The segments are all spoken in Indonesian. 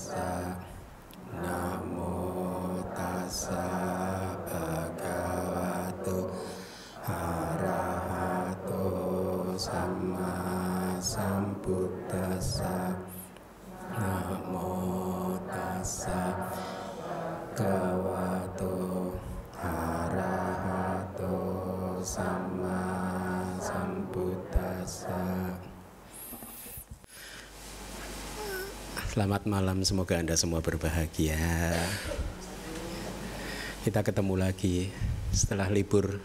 tassa. Namo tassa bhagavato arahato sama sambuddhassa. Namo tassa bhagavato arahato sama sambuddhassa. Selamat malam, semoga Anda semua berbahagia. Kita ketemu lagi setelah libur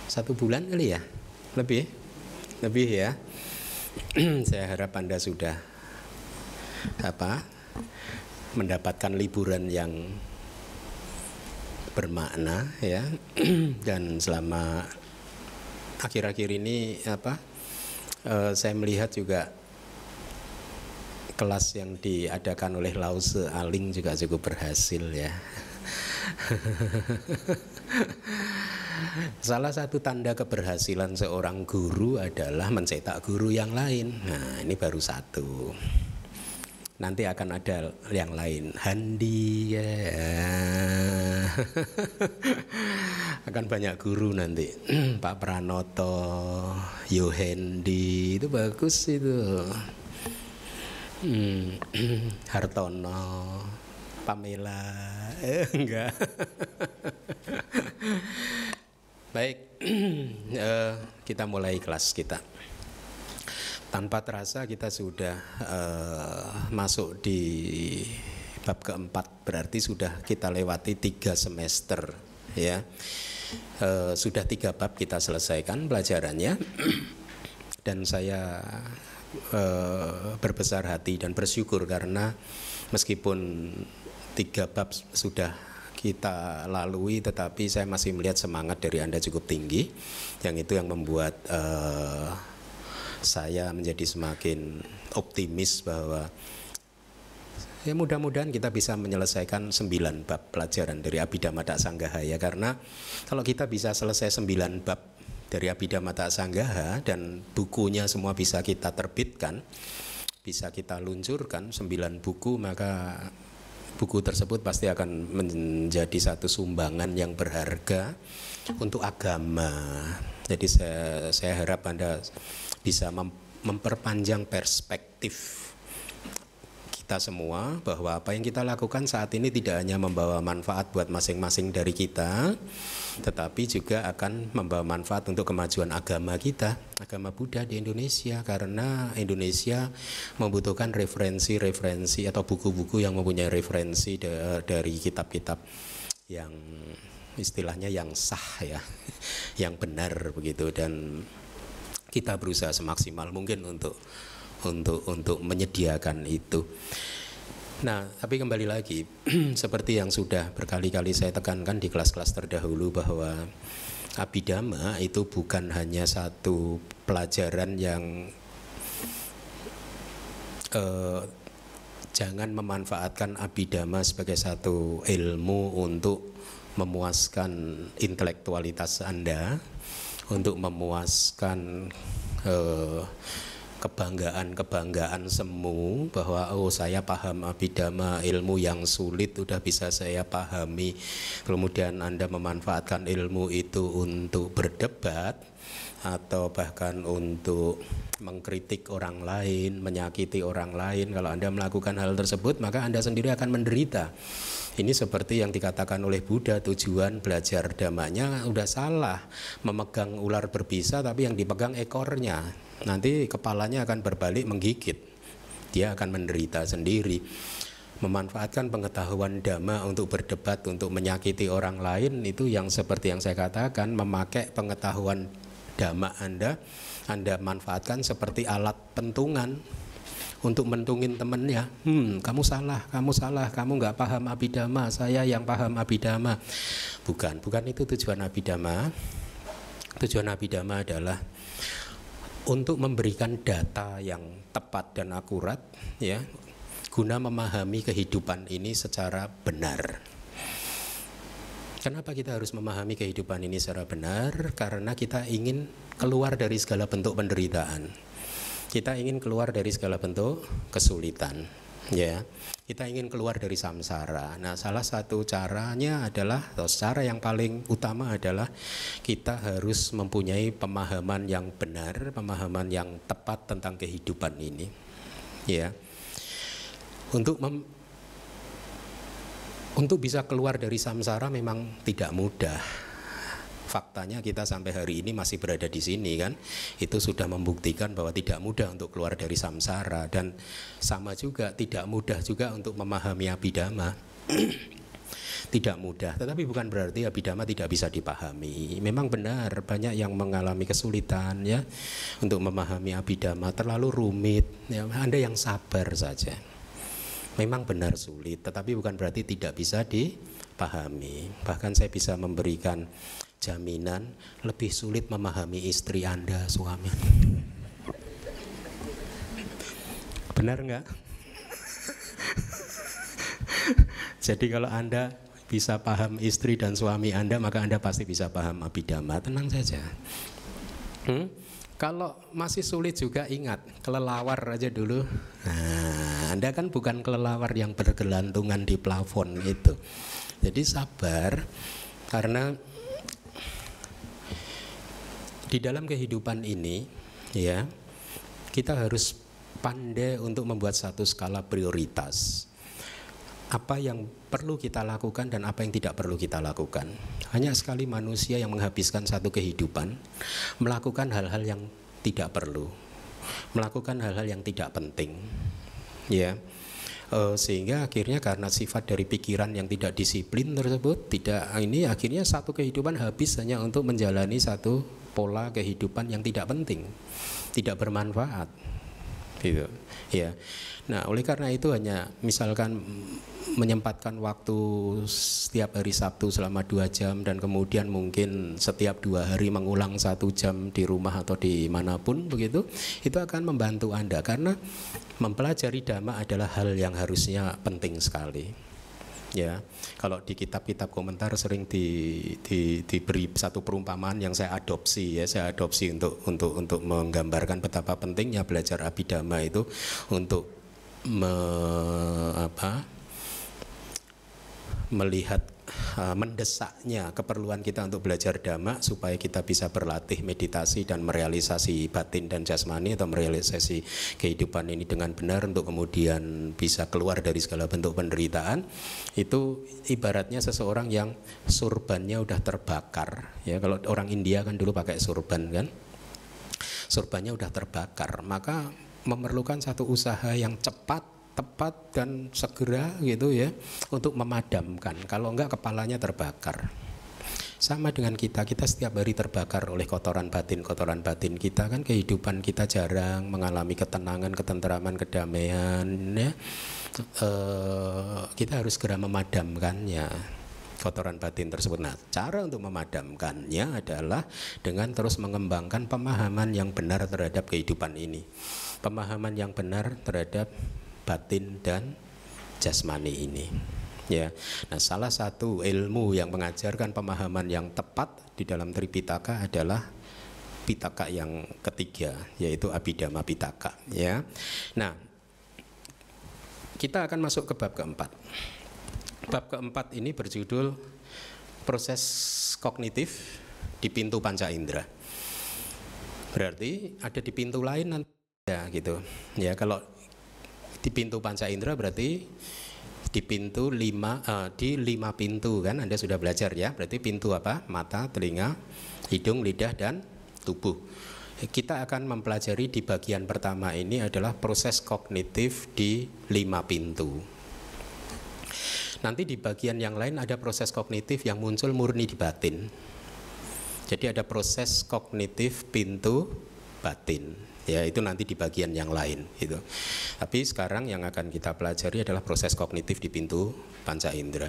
1 bulan kali ya? Lebih ya. Saya harap Anda sudah mendapatkan liburan yang bermakna ya. Dan selama akhir-akhir ini saya melihat juga kelas yang diadakan oleh Lause Aling juga cukup berhasil ya. Salah satu tanda keberhasilan seorang guru adalah mencetak guru yang lain. Nah, ini baru satu. Nanti akan ada yang lain. Handi ya. Akan banyak guru nanti. Pak Pranoto, Yohendi, itu bagus itu. Hartono, Pamela, enggak. Baik, kita mulai kelas kita. Tanpa terasa kita sudah masuk di bab keempat, berarti sudah kita lewati 3 semester, ya. Sudah 3 bab kita selesaikan pelajarannya, dan saya berbesar hati dan bersyukur karena meskipun 3 bab sudah kita lalui, tetapi saya masih melihat semangat dari Anda cukup tinggi, yang itu yang membuat saya menjadi semakin optimis bahwa ya mudah-mudahan kita bisa menyelesaikan 9 bab pelajaran dari Abhidhamma Sanggaha ya. Karena kalau kita bisa selesai 9 bab dari Abhidhamma Sanggaha dan bukunya semua bisa kita terbitkan, bisa kita luncurkan 9 buku, maka buku tersebut pasti akan menjadi satu sumbangan yang berharga untuk agama. Jadi saya harap Anda bisa memperpanjang perspektif kita semua bahwa apa yang kita lakukan saat ini tidak hanya membawa manfaat buat masing-masing dari kita, tetapi juga akan membawa manfaat untuk kemajuan agama kita, agama Buddha di Indonesia, karena Indonesia membutuhkan referensi atau buku-buku yang mempunyai referensi dari kitab-kitab yang istilahnya yang sah ya, yang benar begitu, dan kita berusaha semaksimal mungkin untuk menyediakan itu. Nah, tapi kembali lagi seperti yang sudah berkali-kali saya tekankan di kelas-kelas terdahulu bahwa Abhidhamma itu bukan hanya satu pelajaran yang jangan memanfaatkan Abhidhamma sebagai satu ilmu untuk memuaskan intelektualitas Anda, untuk memuaskan kebanggaan semu bahwa saya paham Abhidhamma, ilmu yang sulit sudah bisa saya pahami. Kemudian Anda memanfaatkan ilmu itu untuk berdebat atau bahkan untuk mengkritik orang lain, menyakiti orang lain. Kalau Anda melakukan hal tersebut, maka Anda sendiri akan menderita. Ini seperti yang dikatakan oleh Buddha, tujuan belajar dhammanya udah salah. Memegang ular berbisa tapi yang dipegang ekornya. Nanti kepalanya akan berbalik menggigit. Dia akan menderita sendiri. Memanfaatkan pengetahuan dhamma untuk berdebat, untuk menyakiti orang lain, itu yang seperti yang saya katakan, memakai pengetahuan dhamma Anda manfaatkan seperti alat pentungan untuk mentungin temennya. Kamu salah, kamu nggak paham Abhidhamma, saya yang paham Abhidhamma. Bukan itu tujuan Abhidhamma. Tujuan Abhidhamma adalah untuk memberikan data yang tepat dan akurat ya, guna memahami kehidupan ini secara benar. Kenapa kita harus memahami kehidupan ini secara benar? Karena kita ingin keluar dari segala bentuk penderitaan. Kita ingin keluar dari segala bentuk kesulitan Ya, kita ingin keluar dari samsara. Nah, salah satu caranya adalah, atau cara yang paling utama adalah kita harus mempunyai pemahaman yang benar, pemahaman yang tepat tentang kehidupan ini. Ya, untuk bisa keluar dari samsara memang tidak mudah. Faktanya kita sampai hari ini masih berada di sini kan, itu sudah membuktikan bahwa tidak mudah untuk keluar dari samsara, dan sama juga tidak mudah juga untuk memahami Abhidhamma. Tidak mudah, tetapi bukan berarti Abhidhamma tidak bisa dipahami. Memang benar banyak yang mengalami kesulitan ya untuk memahami Abhidhamma, terlalu rumit ya. Anda yang sabar saja. Memang benar sulit, tetapi bukan berarti tidak bisa dipahami. Bahkan saya bisa memberikan jaminan lebih sulit memahami istri Anda, suami. Benar nggak? Jadi kalau Anda bisa paham istri dan suami Anda, maka Anda pasti bisa paham Abhidhamma. Tenang saja. Kalau masih sulit juga ingat, kelelawar aja dulu. Nah, Anda kan bukan kelelawar yang bergelantungan di plafon itu. Jadi sabar, karena di dalam kehidupan ini ya, kita harus pandai untuk membuat satu skala prioritas. Apa yang perlu kita lakukan dan apa yang tidak perlu kita lakukan. Banyak sekali manusia yang menghabiskan satu kehidupan melakukan hal-hal yang tidak perlu, melakukan hal-hal yang tidak penting ya. Sehingga akhirnya karena sifat dari pikiran yang tidak disiplin tersebut, akhirnya satu kehidupan habis hanya untuk menjalani satu pola kehidupan yang tidak penting, tidak bermanfaat gitu ya. Nah, oleh karena itu hanya misalkan menyempatkan waktu setiap hari Sabtu selama 2 jam dan kemudian mungkin setiap 2 hari mengulang 1 jam di rumah atau di manapun begitu, itu akan membantu Anda, karena mempelajari Dhamma adalah hal yang harusnya penting sekali. Ya, kalau di kitab-kitab komentar sering diberi satu perumpamaan yang saya adopsi untuk menggambarkan betapa pentingnya belajar Abhidhamma itu untuk melihat mendesaknya keperluan kita untuk belajar Dhamma supaya kita bisa berlatih meditasi dan merealisasi batin dan jasmani atau merealisasi kehidupan ini dengan benar untuk kemudian bisa keluar dari segala bentuk penderitaan. Itu ibaratnya seseorang yang surbannya udah terbakar ya. Kalau orang India kan dulu pakai surban kan, surbannya udah terbakar, maka memerlukan satu usaha yang cepat, tepat dan segera gitu ya untuk memadamkan. Kalau enggak kepalanya terbakar. Sama dengan kita setiap hari terbakar oleh kotoran batin kita kan, kehidupan kita jarang mengalami ketenangan, ketenteraman, kedamaian ya. Kita harus segera memadamkannya, kotoran batin tersebut. Nah, cara untuk memadamkannya adalah dengan terus mengembangkan pemahaman yang benar terhadap kehidupan ini, pemahaman yang benar terhadap batin dan jasmani ini ya. Nah, salah satu ilmu yang mengajarkan pemahaman yang tepat di dalam Tripitaka adalah Pitaka yang ketiga, yaitu Abhidhamma Pitaka ya. Nah, kita akan masuk ke bab keempat. Bab keempat ini berjudul proses kognitif di pintu panca indera. Berarti ada di pintu lain nanti ya gitu ya. Kalau di pintu panca indera berarti di pintu di 5 pintu kan, Anda sudah belajar ya. Berarti pintu apa? Mata, telinga, hidung, lidah dan tubuh. Kita akan mempelajari di bagian pertama ini adalah proses kognitif di 5 pintu. Nanti di bagian yang lain ada proses kognitif yang muncul murni di batin. Jadi ada proses kognitif pintu batin. Ya, itu nanti di bagian yang lain gitu. Tapi sekarang yang akan kita pelajari adalah proses kognitif di pintu panca indera.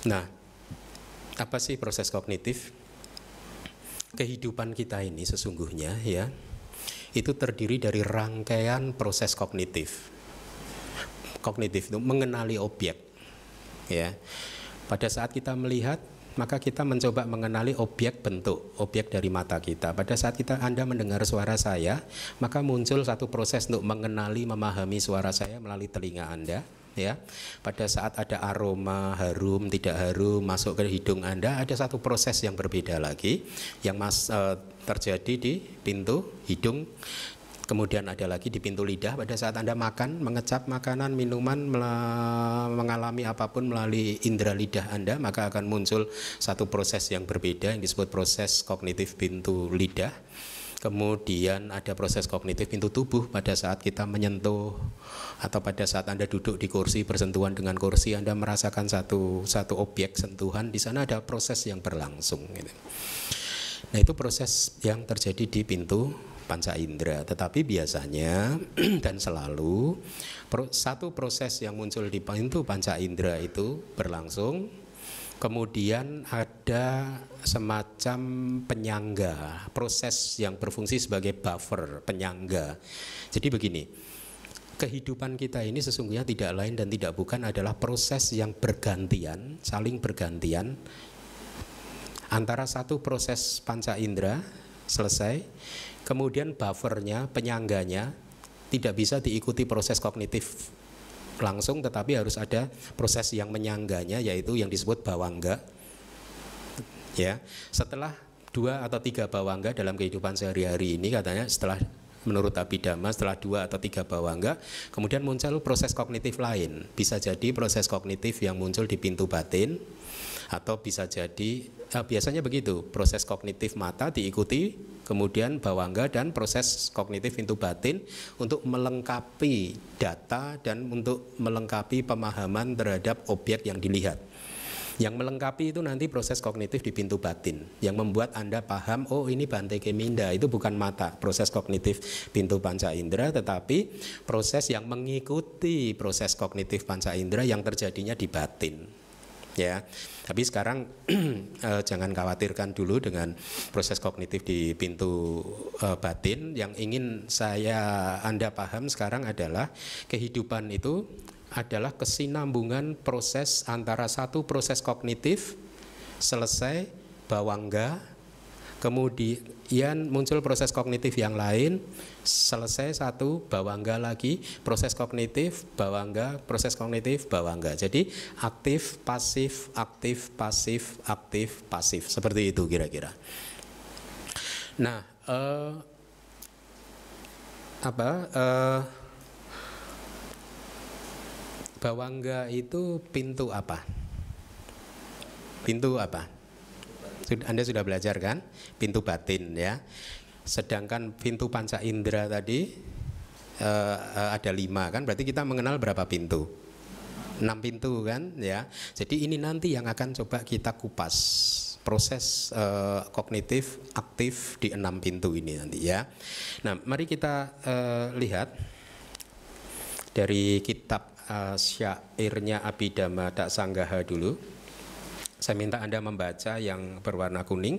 Nah, apa sih proses kognitif? Kehidupan kita ini sesungguhnya ya, itu terdiri dari rangkaian proses kognitif. Kognitif itu mengenali objek. Ya. Pada saat kita melihat maka kita mencoba mengenali objek bentuk, objek dari mata kita. Pada saat Anda mendengar suara saya, maka muncul satu proses untuk mengenali, memahami suara saya melalui telinga Anda. Ya, pada saat ada aroma harum, tidak harum masuk ke hidung Anda, ada satu proses yang berbeda lagi yang terjadi di pintu hidung. Kemudian ada lagi di pintu lidah pada saat Anda makan, mengecap makanan, minuman, mengalami apapun melalui indera lidah Anda, maka akan muncul satu proses yang berbeda yang disebut proses kognitif pintu lidah. Kemudian ada proses kognitif pintu tubuh pada saat kita menyentuh atau pada saat Anda duduk di kursi, bersentuhan dengan kursi, Anda merasakan satu objek sentuhan, di sana ada proses yang berlangsung gitu. Nah, itu proses yang terjadi di pintu panca indera. Tetapi biasanya dan selalu satu proses yang muncul di pintu panca indera itu berlangsung, kemudian ada semacam penyangga, proses yang berfungsi sebagai buffer, penyangga. Jadi begini, kehidupan kita ini sesungguhnya tidak lain dan tidak bukan adalah proses yang bergantian, saling bergantian antara satu proses panca indera selesai, kemudian buffernya, penyangganya tidak bisa diikuti proses kognitif langsung, tetapi harus ada proses yang menyangganya, yaitu yang disebut bawangga. Ya, setelah 2 atau 3 bawangga dalam kehidupan sehari-hari ini, katanya menurut Abhidhamma setelah 2 atau 3 bawangga, kemudian muncul proses kognitif lain. Bisa jadi proses kognitif yang muncul di pintu batin, atau bisa jadi biasanya begitu, proses kognitif mata diikuti kemudian bawangga dan proses kognitif pintu batin untuk melengkapi data dan untuk melengkapi pemahaman terhadap objek yang dilihat. Yang melengkapi itu nanti proses kognitif di pintu batin yang membuat Anda paham, oh ini Bante Keminda, itu bukan mata, proses kognitif pintu panca indera, tetapi proses yang mengikuti proses kognitif panca indera yang terjadinya di batin. Ya, tapi sekarang jangan khawatirkan dulu dengan proses kognitif di pintu batin. Yang ingin Anda paham sekarang adalah kehidupan itu adalah kesinambungan proses antara satu proses kognitif selesai bawangga, kemudian muncul proses kognitif yang lain, selesai satu bawangga lagi, proses kognitif bawangga, proses kognitif bawangga. Jadi aktif, pasif, aktif, pasif, aktif, pasif, seperti itu kira-kira. Nah, bawangga itu pintu apa? Pintu apa? Anda sudah belajar kan? Pintu batin ya. Sedangkan pintu panca indera tadi ada 5 kan? Berarti kita mengenal berapa pintu? 6 pintu kan ya. Jadi ini nanti yang akan coba kita kupas proses kognitif aktif di 6 pintu ini nanti ya. Nah, mari kita lihat dari kitab syairnya Abhidhamma Daksanggaha dulu. Saya minta Anda membaca yang berwarna kuning.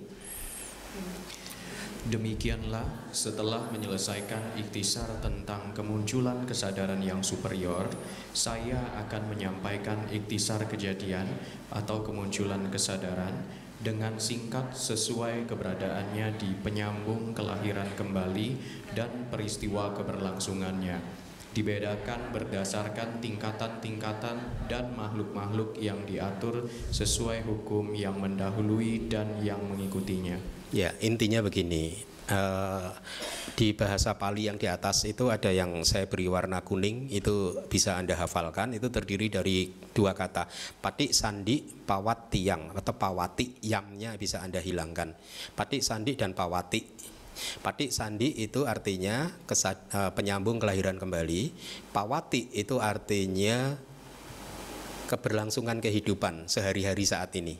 Demikianlah setelah menyelesaikan ikhtisar tentang kemunculan kesadaran yang superior, saya akan menyampaikan ikhtisar kejadian atau kemunculan kesadaran dengan singkat sesuai keberadaannya di penyambung kelahiran kembali dan peristiwa keberlangsungannya. Dibedakan berdasarkan tingkatan-tingkatan dan makhluk-makhluk yang diatur sesuai hukum yang mendahului dan yang mengikutinya. Ya, intinya begini, di bahasa Pali yang di atas itu ada yang saya beri warna kuning, itu bisa Anda hafalkan, itu terdiri dari 2 kata, patik sandi pawat tiang atau pawati, yamnya bisa Anda hilangkan, patik sandi dan pawati. Patik sandi itu artinya penyambung kelahiran kembali, pawati itu artinya keberlangsungan kehidupan sehari-hari saat ini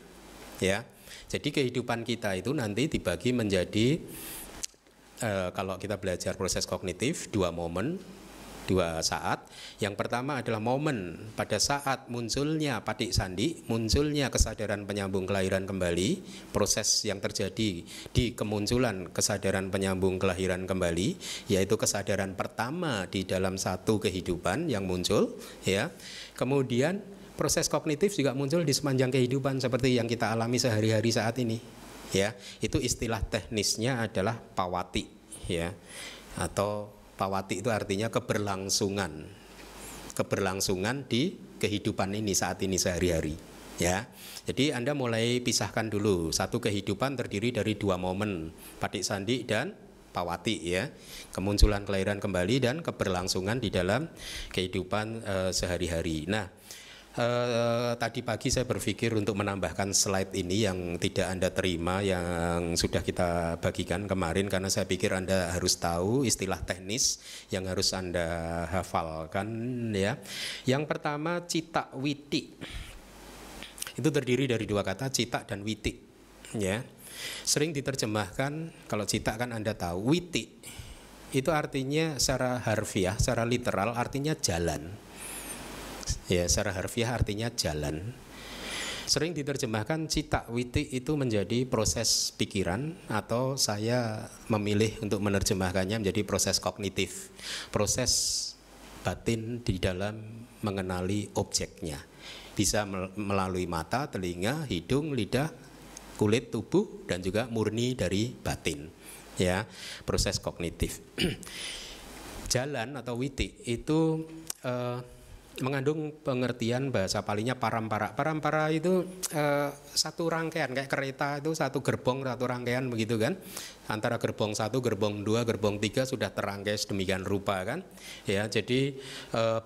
ya. Jadi kehidupan kita itu nanti dibagi menjadi kalau kita belajar proses kognitif 2 momen, 2 saat. Yang pertama adalah momen pada saat munculnya patik sandi, munculnya kesadaran penyambung kelahiran kembali, proses yang terjadi di kemunculan kesadaran penyambung kelahiran kembali, yaitu kesadaran pertama di dalam satu kehidupan yang muncul ya. Kemudian proses kognitif juga muncul di sepanjang kehidupan seperti yang kita alami sehari-hari saat ini. Ya, itu istilah teknisnya adalah pawati, ya. Atau pawati itu artinya keberlangsungan. Keberlangsungan di kehidupan ini saat ini sehari-hari, ya. Jadi Anda mulai pisahkan dulu. Satu kehidupan terdiri dari dua momen, patik sandi dan pawati, ya. Kemunculan, kelahiran kembali, dan keberlangsungan di dalam kehidupan sehari-hari. Nah, tadi pagi saya berpikir untuk menambahkan slide ini yang tidak Anda terima, yang sudah kita bagikan kemarin, karena saya pikir Anda harus tahu istilah teknis yang harus Anda hafalkan, ya. Yang pertama, cita witi. Itu terdiri dari dua kata, cita dan witi, ya. Sering diterjemahkan, kalau cita kan Anda tahu, witi itu artinya secara harfiah, secara literal artinya jalan. Ya, secara harfiah artinya jalan. Sering diterjemahkan cita witi itu menjadi proses pikiran, atau saya memilih untuk menerjemahkannya menjadi proses kognitif, proses batin di dalam mengenali objeknya. Bisa melalui mata, telinga, hidung, lidah, kulit, tubuh, dan juga murni dari batin. Ya, proses kognitif. Jalan atau witi itu mengandung pengertian bahasa palinya parampara. Parampara itu satu rangkaian, kayak kereta itu satu gerbong, satu rangkaian begitu kan. Antara gerbong 1, gerbong 2, gerbong 3 sudah terangkai sedemikian rupa kan. Ya, jadi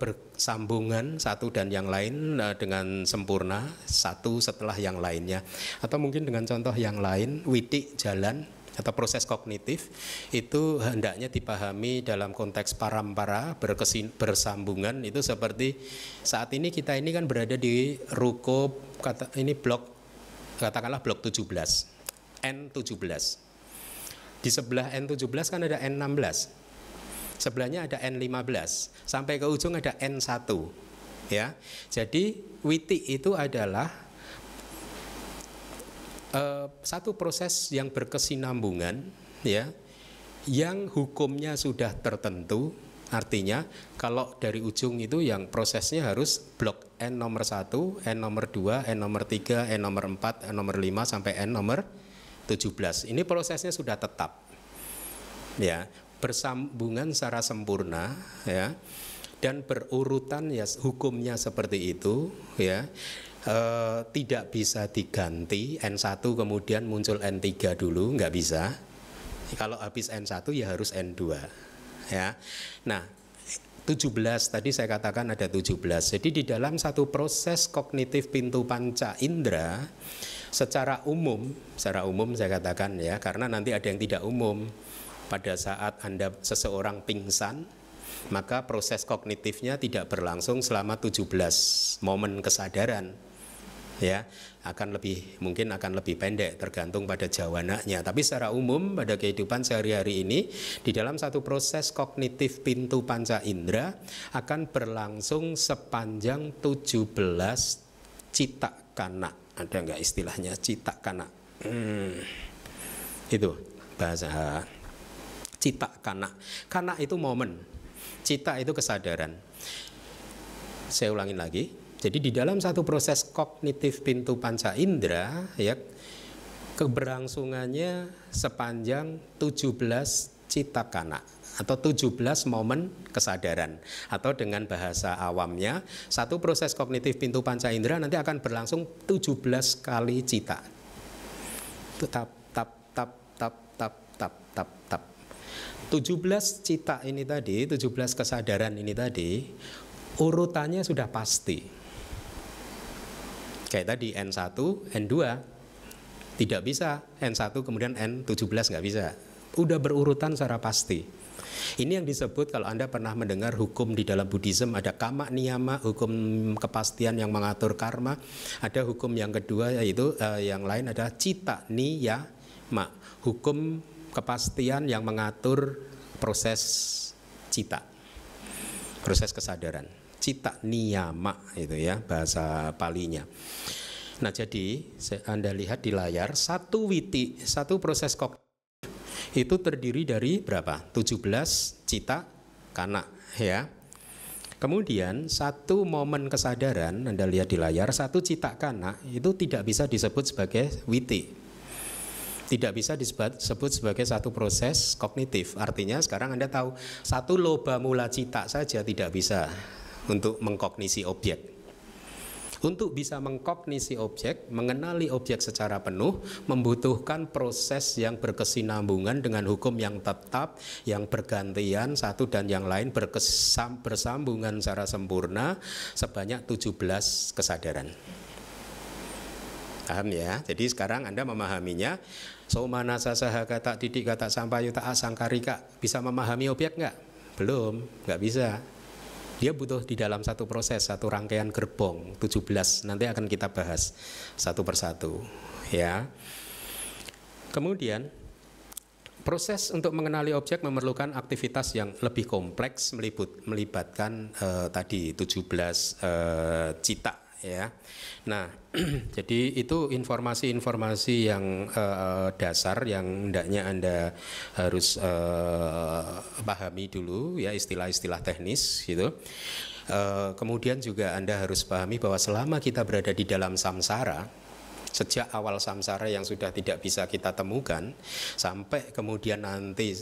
bersambungan satu dan yang lain dengan sempurna, satu setelah yang lainnya. Atau mungkin dengan contoh yang lain, witi jalan atau proses kognitif itu hendaknya dipahami dalam konteks parampara, bersambungan. Itu seperti saat ini kita ini kan berada di ruko, ini blok, katakanlah blok 17, N17. Di sebelah N17 kan ada N16, sebelahnya ada N15, sampai ke ujung ada N1, ya. Jadi witi itu adalah satu proses yang berkesinambungan, ya, yang hukumnya sudah tertentu. Artinya kalau dari ujung itu yang prosesnya harus blok N nomor 1, N nomor 2, N nomor 3, N nomor 4, N nomor 5 sampai N nomor 17. Ini prosesnya sudah tetap, ya, bersambungan secara sempurna, ya, dan berurutan, ya, hukumnya seperti itu, ya. Tidak bisa diganti N1 kemudian muncul N3 dulu, nggak bisa. Kalau habis N1 ya harus N2, ya. Nah, 17 tadi saya katakan ada 17. Jadi di dalam satu proses kognitif pintu panca indera secara umum saya katakan, ya, karena nanti ada yang tidak umum. Pada saat Anda seseorang pingsan, maka proses kognitifnya tidak berlangsung selama 17 momen kesadaran, ya, mungkin akan lebih pendek tergantung pada jawananya. Tapi secara umum pada kehidupan sehari-hari ini di dalam satu proses kognitif pintu panca indera akan berlangsung sepanjang 17 cita kana. Ada nggak istilahnya cita kana? Itu bahasa cita kana. Kana itu momen, cita itu kesadaran. Saya ulangin lagi. Jadi di dalam satu proses kognitif pintu panca indera, ya, keberlangsungannya sepanjang 17 cita kana atau 17 momen kesadaran, atau dengan bahasa awamnya satu proses kognitif pintu panca indera nanti akan berlangsung 17 kali cita. Tap tap tap tap tap tap tap tap. 17 cita ini tadi, 17 kesadaran ini tadi, urutannya sudah pasti. Kayak tadi N1, N2 tidak bisa, N1 kemudian N17 nggak bisa. Udah berurutan secara pasti. Ini yang disebut, kalau Anda pernah mendengar hukum di dalam Buddhism, ada kama niyama, hukum kepastian yang mengatur karma. Ada hukum yang kedua, yaitu yang lain adalah cita niyama, hukum kepastian yang mengatur proses cita, proses kesadaran. Cita niyama itu, ya, bahasa palinya. Nah, jadi Anda lihat di layar, satu witi, satu proses kognitif itu terdiri dari berapa? 17 cita kana, ya. Kemudian satu momen kesadaran, Anda lihat di layar, satu citakana itu tidak bisa disebut sebagai witi. Tidak bisa disebut sebagai satu proses kognitif. Artinya sekarang Anda tahu, satu loba mula cita saja tidak bisa untuk mengkognisi objek. Untuk bisa mengkognisi objek, mengenali objek secara penuh, membutuhkan proses yang berkesinambungan dengan hukum yang tetap, yang bergantian, satu dan yang lain bersambungan secara sempurna sebanyak 17 kesadaran. Paham ya? Jadi sekarang Anda memahaminya. Somana sasaha kata didik kata sampayuta asangkarika. Bisa memahami objek nggak? Belum, nggak bisa. Dia butuh di dalam satu proses, satu rangkaian gerbong 17. Nanti akan kita bahas satu persatu, ya. Kemudian proses untuk mengenali objek memerlukan aktivitas yang lebih kompleks, melibatkan tadi 17 cita, ya. Nah, jadi itu informasi-informasi yang dasar yang hendaknya Anda harus pahami dulu, ya, istilah-istilah teknis gitu. Kemudian juga Anda harus pahami bahwa selama kita berada di dalam samsara, sejak awal samsara yang sudah tidak bisa kita temukan sampai kemudian nanti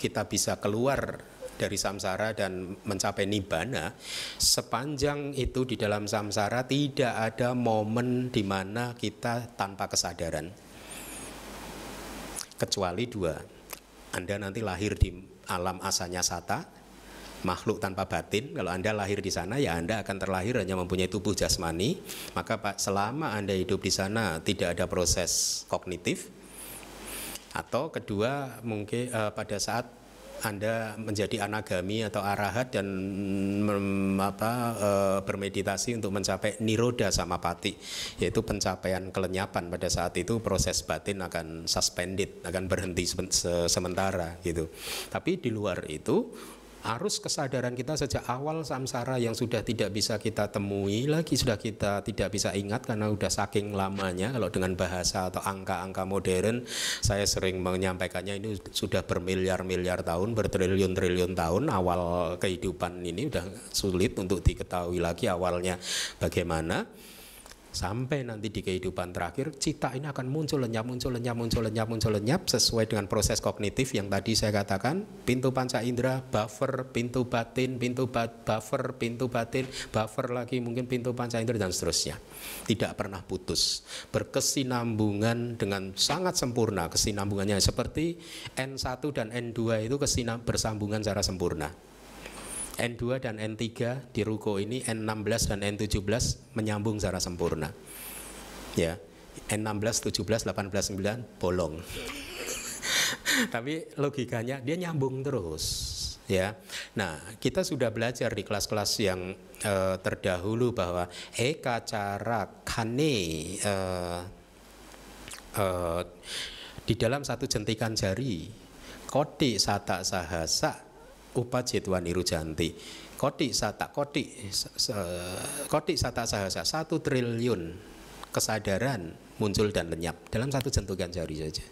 kita bisa keluar dari samsara dan mencapai nibbana, sepanjang itu di dalam samsara tidak ada momen di mana kita tanpa kesadaran. Kecuali dua, Anda nanti lahir di alam asanya sata, makhluk tanpa batin. Kalau Anda lahir di sana, ya Anda akan terlahir hanya mempunyai tubuh jasmani. Maka selama Anda hidup di sana tidak ada proses kognitif. Atau kedua, mungkin pada saat Anda menjadi anagami atau arahat dan bermeditasi untuk mencapai niroda samapati, yaitu pencapaian kelenyapan. Pada saat itu proses batin akan suspended, akan berhenti sementara gitu. Tapi di luar itu arus kesadaran kita sejak awal samsara yang sudah tidak bisa kita temui lagi, sudah kita tidak bisa ingat karena sudah saking lamanya. Kalau dengan bahasa atau angka-angka modern, saya sering menyampaikannya, ini sudah bermiliar-miliar tahun, bertriliun-triliun tahun. Awal kehidupan ini sudah sulit untuk diketahui lagi awalnya bagaimana. Sampai nanti di kehidupan terakhir, cita ini akan muncul lenyap sesuai dengan proses kognitif yang tadi saya katakan. Pintu panca indera, buffer, pintu batin, buffer, pintu batin, buffer lagi, mungkin pintu panca indera dan seterusnya. Tidak pernah putus, berkesinambungan dengan sangat sempurna. Kesinambungannya seperti N1 dan N2 itu bersambungan secara sempurna. N2 dan N3 di ruko ini, N16 dan N17 menyambung secara sempurna. Ya, N16, 17, 18, 9 bolong. Tapi logikanya dia nyambung terus, ya. Nah, kita sudah belajar di kelas-kelas yang terdahulu bahwa eka cara kane di dalam satu jentikan jari, koti sata sahasa upajitwa nirujanti, koti sata sahasa, 1 triliun kesadaran muncul dan lenyap dalam satu jentikan jari saja.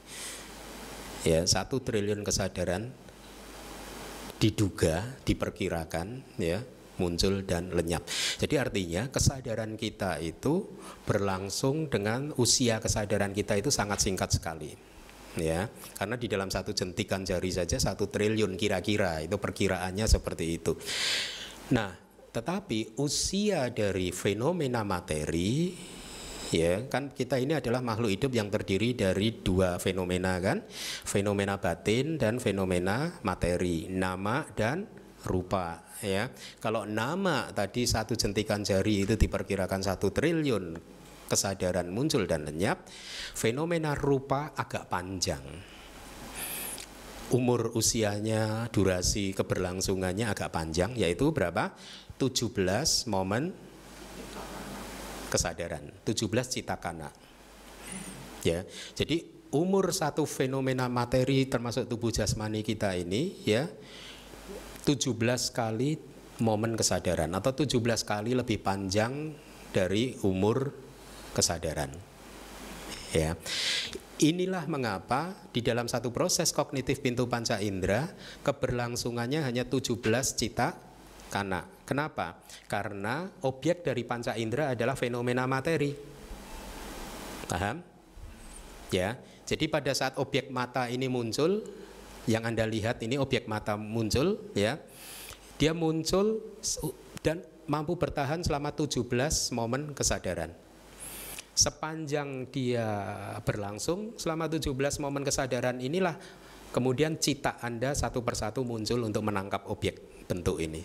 Ya, 1 triliun kesadaran diperkirakan, ya, muncul dan lenyap. Jadi artinya kesadaran kita itu berlangsung dengan usia kesadaran kita itu sangat singkat sekali. Ya, karena di dalam satu jentikan jari saja 1 triliun kira-kira, itu perkiraannya seperti itu. Nah, tetapi usia dari fenomena materi, ya kan, kita ini adalah makhluk hidup yang terdiri dari 2 fenomena kan, fenomena batin dan fenomena materi, nama dan rupa, ya. Kalau nama tadi 1 jentikan jari itu diperkirakan 1 triliun kesadaran muncul dan lenyap, fenomena rupa agak panjang. Umur usianya, durasi keberlangsungannya agak panjang, yaitu berapa? 17 momen kesadaran, 17 citakana. Ya, jadi umur satu fenomena materi termasuk tubuh jasmani kita ini, ya, 17 kali momen kesadaran atau 17 kali lebih panjang dari umur kesadaran. Ya. Inilah mengapa di dalam satu proses kognitif pintu panca indera keberlangsungannya hanya 17 cita kana. Kenapa? Karena objek dari panca indera adalah fenomena materi. Paham? Ya. Jadi pada saat objek mata ini muncul, yang Anda lihat ini objek mata muncul, ya. Dia muncul dan mampu bertahan selama 17 momen kesadaran. Sepanjang dia berlangsung selama 17 momen kesadaran inilah kemudian cita Anda satu persatu muncul untuk menangkap objek bentuk ini.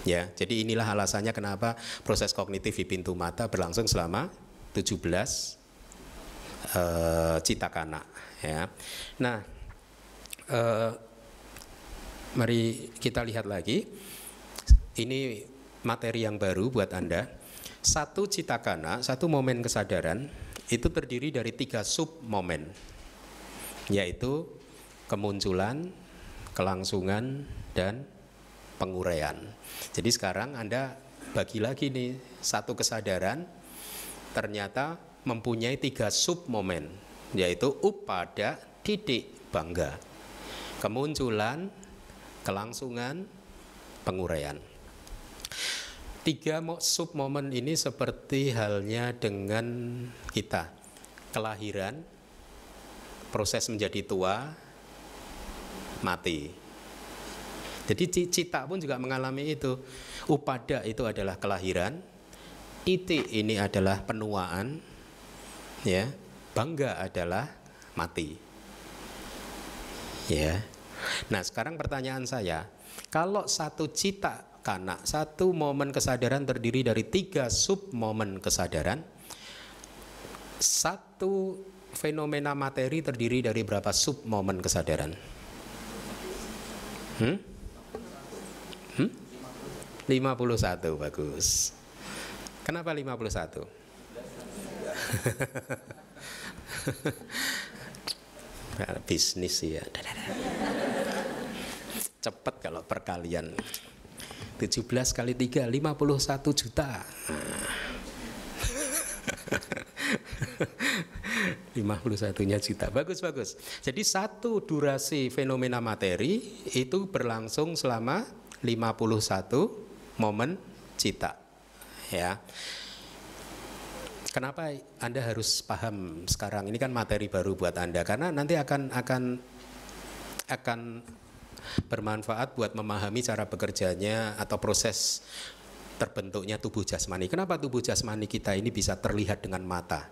Ya, jadi inilah alasannya kenapa proses kognitif di pintu mata berlangsung selama 17 cita kana, ya. Nah, mari kita lihat lagi. Ini materi yang baru buat Anda. Satu cita kana, satu momen kesadaran itu terdiri dari 3 sub momen, yaitu kemunculan, kelangsungan, dan penguraian. Jadi sekarang Anda bagi lagi nih, satu kesadaran ternyata mempunyai 3 sub momen, yaitu upada, didik, bangga, kemunculan, kelangsungan, penguraian. 3 sub momen ini seperti halnya dengan kita, kelahiran, proses menjadi tua, mati. Jadi cita pun juga mengalami itu. Upada itu adalah kelahiran, iti ini adalah penuaan, ya, bangga adalah mati. Ya. Nah, sekarang pertanyaan saya, kalau satu cita kana, satu momen kesadaran terdiri dari 3 sub momen kesadaran, satu fenomena materi terdiri dari berapa sub momen kesadaran? 51, bagus. Kenapa 51? Bisnis ya. Cepat kalau perkalian. 17 kali 3, 51 juta. 51-nya juta. Bagus. Jadi satu durasi fenomena materi itu berlangsung selama 51 momen cita. Ya. Kenapa Anda harus paham sekarang? Ini kan materi baru buat Anda, karena nanti akan bermanfaat buat memahami cara bekerjanya atau proses terbentuknya tubuh jasmani. Kenapa tubuh jasmani kita ini bisa terlihat dengan mata,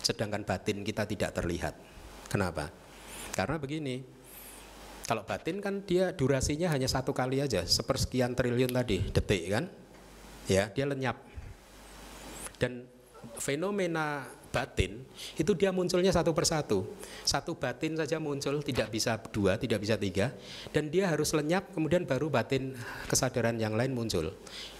sedangkan batin kita tidak terlihat? Kenapa? Karena begini, kalau batin kan dia durasinya hanya 1 kali aja, sepersekian triliun tadi detik kan, ya, dia lenyap. Dan fenomena batin itu dia munculnya satu persatu. Satu batin saja muncul, tidak bisa 2, tidak bisa 3, dan dia harus lenyap, kemudian baru batin kesadaran yang lain muncul.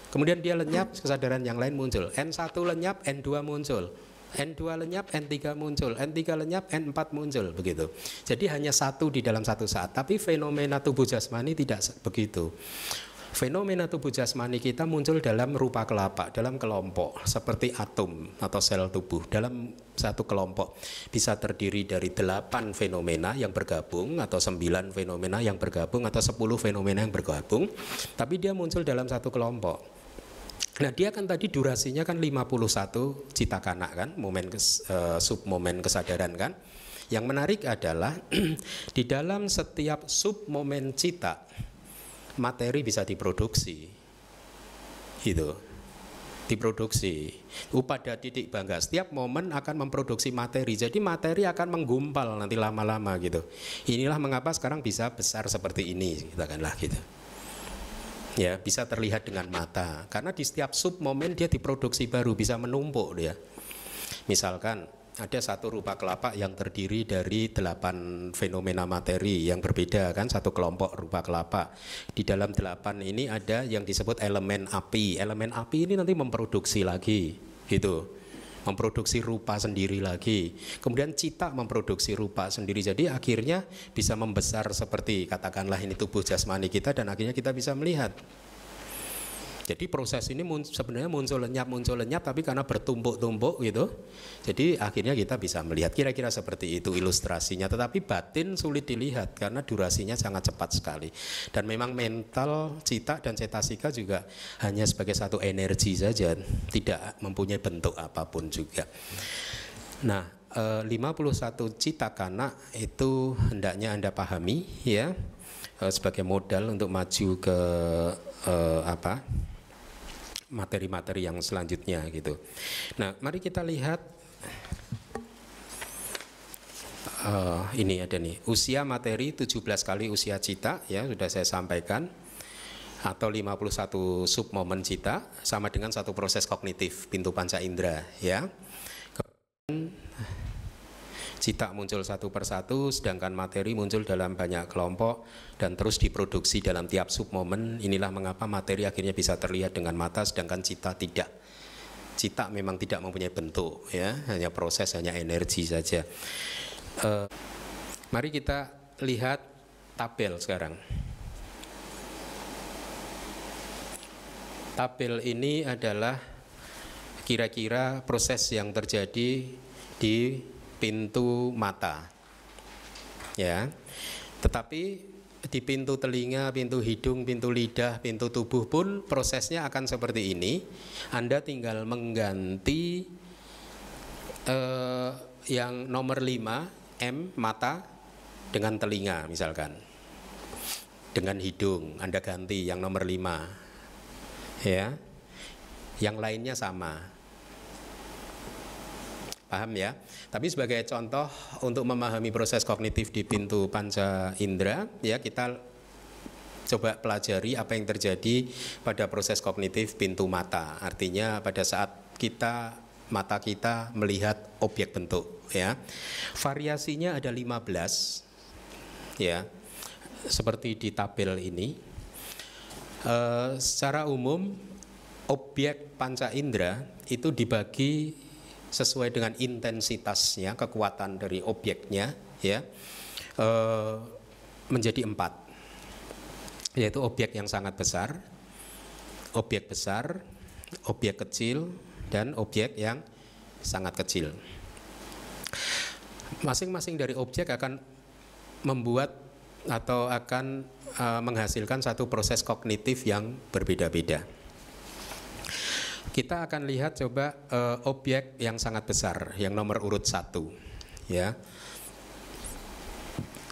Kemudian dia lenyap, kesadaran yang lain muncul. N1 lenyap, N2 muncul. N2 lenyap, N3 muncul. N3 lenyap, N4 muncul, begitu. Jadi hanya satu di dalam satu saat. Tapi fenomena tubuh jasmani tidak begitu. Fenomena tubuh jasmani kita muncul dalam rupa kelapa, dalam kelompok, seperti atom atau sel tubuh. Dalam satu kelompok bisa terdiri dari 8 fenomena yang bergabung, atau 9 fenomena yang bergabung, atau 10 fenomena yang bergabung. Tapi dia muncul dalam satu kelompok. Nah, dia kan tadi durasinya kan 51 cita kana kan, sub momen kesadaran kan. Yang menarik adalah di dalam setiap sub momen cita, materi bisa diproduksi, gitu, diproduksi. Upada, didik, bangga, setiap momen akan memproduksi materi. Jadi materi akan menggumpal nanti lama-lama gitu. Inilah mengapa sekarang bisa besar seperti ini, katakanlah gitu. Ya, bisa terlihat dengan mata. Karena di setiap sub momen dia diproduksi baru, bisa menumpuk dia. Misalkan ada satu rupa kelapa yang terdiri dari 8 fenomena materi yang berbeda kan, satu kelompok rupa kelapa. Di dalam 8 ini ada yang disebut elemen api. Elemen api ini nanti memproduksi lagi, gitu, memproduksi rupa sendiri lagi. Kemudian cita memproduksi rupa sendiri. Jadi akhirnya bisa membesar seperti katakanlah ini tubuh jasmani kita, dan akhirnya kita bisa melihat. Jadi proses ini sebenarnya muncul lenyap, tapi karena bertumpuk-tumpuk gitu, jadi akhirnya kita bisa melihat kira-kira seperti itu ilustrasinya. Tetapi batin sulit dilihat karena durasinya sangat cepat sekali. Dan memang mental, cita dan cetasika juga hanya sebagai satu energi saja, tidak mempunyai bentuk apapun juga. Nah, 51 cita kana itu hendaknya Anda pahami ya, sebagai modal untuk maju ke materi-materi yang selanjutnya gitu. Nah, mari kita lihat ini ada nih, usia materi 17 kali usia cita ya, sudah saya sampaikan, atau 51 submomen cita sama dengan satu proses kognitif pintu panca indera ya. Kemudian cita muncul satu persatu, sedangkan materi muncul dalam banyak kelompok dan terus diproduksi dalam tiap submomen. Inilah mengapa materi akhirnya bisa terlihat dengan mata, sedangkan cita tidak. Cita memang tidak mempunyai bentuk, ya, hanya proses, hanya energi saja. Mari kita lihat tabel sekarang. Tabel ini adalah kira-kira proses yang terjadi di pintu mata, ya. Tetapi di pintu telinga, pintu hidung, pintu lidah, pintu tubuh pun prosesnya akan seperti ini. Anda tinggal mengganti yang nomor 5 M mata dengan telinga misalkan, dengan hidung Anda ganti yang nomor 5, ya. Yang lainnya sama. Paham ya? Tapi sebagai contoh untuk memahami proses kognitif di pintu panca indera, ya, kita coba pelajari apa yang terjadi pada proses kognitif pintu mata. Artinya pada saat mata kita melihat objek bentuk, ya. Variasinya ada 15, ya. Seperti di tabel ini. Secara umum objek panca indera itu dibagi sesuai dengan intensitasnya, kekuatan dari objeknya, ya, menjadi 4, yaitu objek yang sangat besar, objek besar, objek kecil, dan objek yang sangat kecil. Masing-masing dari objek akan membuat atau akan menghasilkan satu proses kognitif yang berbeda-beda. Kita akan lihat coba objek yang sangat besar, yang nomor urut 1, ya.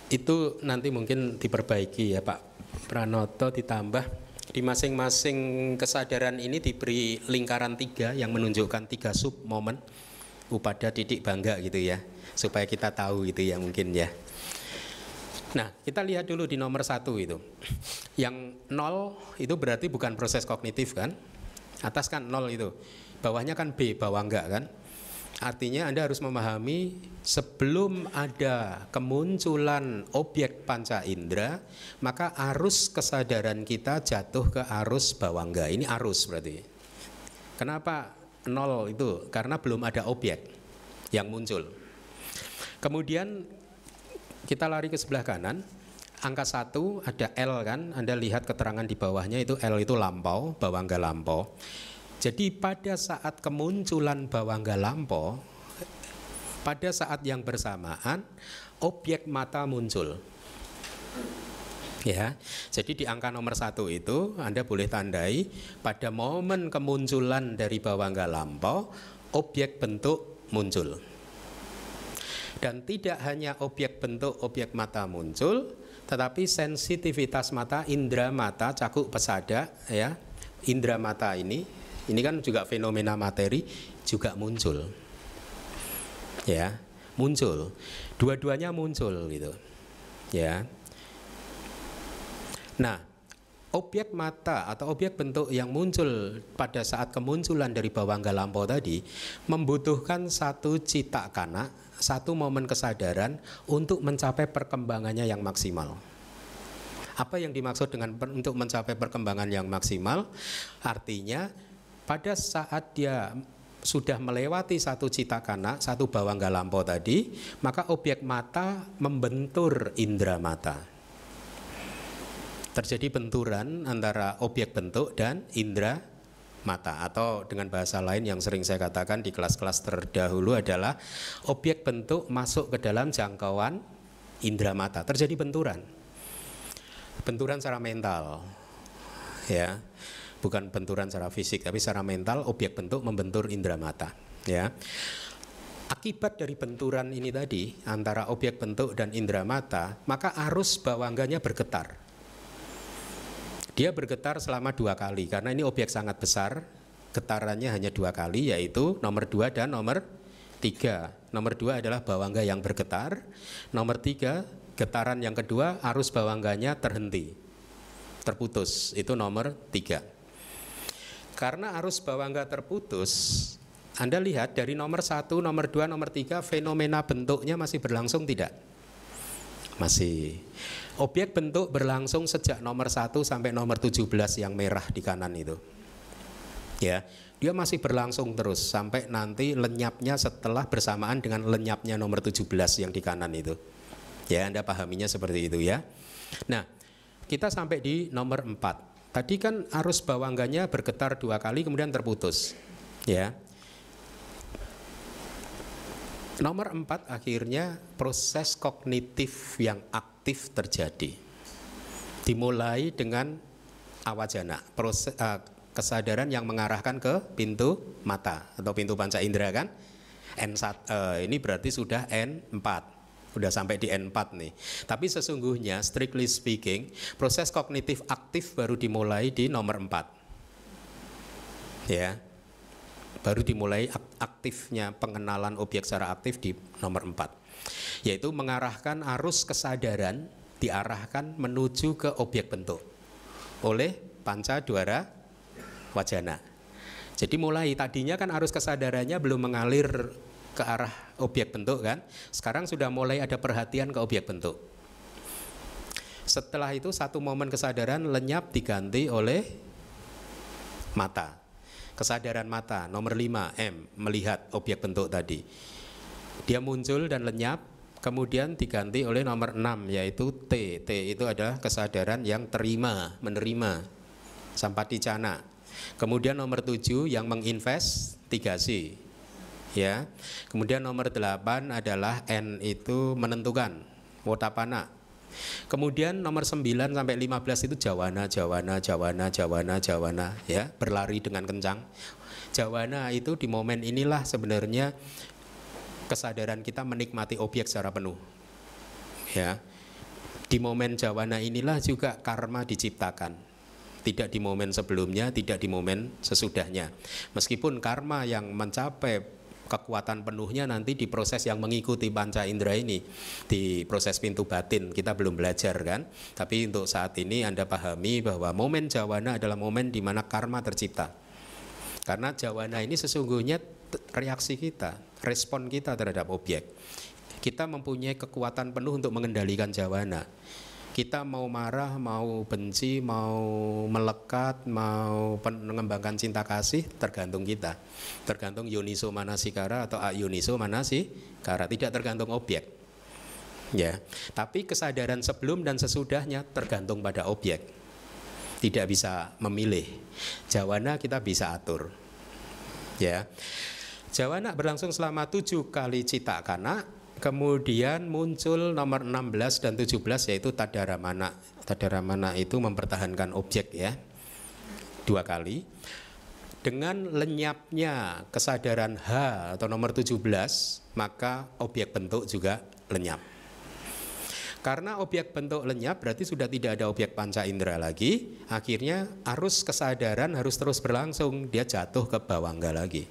Itu nanti mungkin diperbaiki ya Pak Pranoto, ditambah di masing-masing kesadaran ini diberi lingkaran 3 yang menunjukkan 3 sub momen upada titik bangga gitu ya, supaya kita tahu gitu ya mungkin ya. Nah, kita lihat dulu di nomor 1 itu. Yang 0 itu berarti bukan proses kognitif kan? Atas kan 0 itu, bawahnya kan B, bawah enggak kan? Artinya Anda harus memahami sebelum ada kemunculan objek panca indera, maka arus kesadaran kita jatuh ke arus bawah enggak. Ini arus berarti. Kenapa 0 itu? Karena belum ada objek yang muncul. Kemudian kita lari ke sebelah kanan. Angka 1 ada L kan, Anda lihat keterangan di bawahnya itu L itu lampau, bawangga lampau. Jadi pada saat kemunculan bawangga lampau, pada saat yang bersamaan objek mata muncul. Ya, jadi di angka nomor 1 itu Anda boleh tandai pada momen kemunculan dari bawangga lampau, objek bentuk muncul. Dan tidak hanya objek bentuk, objek mata muncul, tetapi sensitivitas mata, indera mata, cakuk pesada, ya, indera mata ini kan juga fenomena materi juga muncul, ya, muncul, dua-duanya muncul gitu, ya. Nah, objek mata atau objek bentuk yang muncul pada saat kemunculan dari bawangga lampau tadi membutuhkan satu cita kana, satu momen kesadaran untuk mencapai perkembangannya yang maksimal. Apa yang dimaksud dengan untuk mencapai perkembangan yang maksimal? Artinya pada saat dia sudah melewati satu cita kana, satu bawangga lampau tadi, maka objek mata membentur indera mata. terjadi benturan antara objek bentuk dan indera mata, atau dengan bahasa lain yang sering saya katakan di kelas-kelas terdahulu adalah objek bentuk masuk ke dalam jangkauan indera mata, terjadi benturan secara mental, ya, bukan benturan secara fisik, tapi secara mental objek bentuk membentur indera mata, ya. Akibat dari benturan ini tadi antara objek bentuk dan indera mata, maka arus bawangganya bergetar. Dia bergetar selama 2 kali, karena ini objek sangat besar, getarannya hanya 2 kali, yaitu nomor 2 dan nomor 3. Nomor 2 adalah bawangga yang bergetar, nomor 3 getaran yang kedua arus bawangganya terhenti, terputus, itu nomor 3. Karena arus bawangga terputus, Anda lihat dari nomor 1, nomor 2, nomor 3 fenomena bentuknya masih berlangsung tidak? Masih. Objek bentuk berlangsung sejak nomor 1 sampai nomor 17 yang merah di kanan itu. Ya, dia masih berlangsung terus sampai nanti lenyapnya setelah bersamaan dengan lenyapnya nomor 17 yang di kanan itu. Ya, Anda pahaminya seperti itu ya. Nah, kita sampai di nomor 4. Tadi kan arus bawangganya bergetar 2 kali kemudian terputus. Ya. Nomor 4 akhirnya proses kognitif yang aktif terjadi. Dimulai dengan awajana, proses kesadaran yang mengarahkan ke pintu mata atau pintu panca indera kan. Ini berarti sudah N4. Sudah sampai di N4 nih. Tapi sesungguhnya strictly speaking, proses kognitif aktif baru dimulai di nomor 4. Ya. Baru dimulai aktifnya pengenalan objek secara aktif di nomor 4, yaitu mengarahkan arus kesadaran diarahkan menuju ke objek bentuk oleh panca dwara wajana. Jadi mulai tadinya kan arus kesadarannya belum mengalir ke arah objek bentuk kan, sekarang sudah mulai ada perhatian ke objek bentuk. Setelah itu satu momen kesadaran lenyap diganti oleh mata. Kesadaran mata, nomor 5, M, melihat objek bentuk tadi. Dia muncul dan lenyap, kemudian diganti oleh nomor 6, yaitu T. T itu adalah kesadaran yang terima, menerima, sampaticana. Kemudian nomor 7 yang menginvestigasi. Ya. Kemudian nomor 8 adalah N itu menentukan, wotapana. Kemudian nomor 9 sampai 15 itu jawana ya, berlari dengan kencang. Jawana itu di momen inilah sebenarnya kesadaran kita menikmati objek secara penuh. Ya. Di momen jawana inilah juga karma diciptakan. Tidak di momen sebelumnya, tidak di momen sesudahnya. Meskipun karma yang mencapai kekuatan penuhnya nanti di proses yang mengikuti panca indera ini, di proses pintu batin, kita belum belajar kan. Tapi untuk saat ini Anda pahami bahwa momen jawana adalah momen di mana karma tercipta. Karena jawana ini sesungguhnya reaksi kita, respon kita terhadap objek. Kita mempunyai kekuatan penuh untuk mengendalikan jawana. Kita mau marah, mau benci, mau melekat, mau mengembangkan cinta kasih, tergantung kita. Tergantung yoniso manasikara atau ayoniso manasikara, tidak tergantung objek. Ya, tapi kesadaran sebelum dan sesudahnya tergantung pada objek. Tidak bisa memilih. Jawana kita bisa atur. Ya. Jawana berlangsung selama 7 kali citakana. Kemudian muncul nomor 16 dan 17 yaitu tadaramana. Tadaramana itu mempertahankan objek ya, 2 kali. Dengan lenyapnya kesadaran H atau nomor 17, maka objek bentuk juga lenyap. Karena objek bentuk lenyap berarti sudah tidak ada objek panca indera lagi. Akhirnya arus kesadaran harus terus berlangsung, dia jatuh ke bawangga lagi.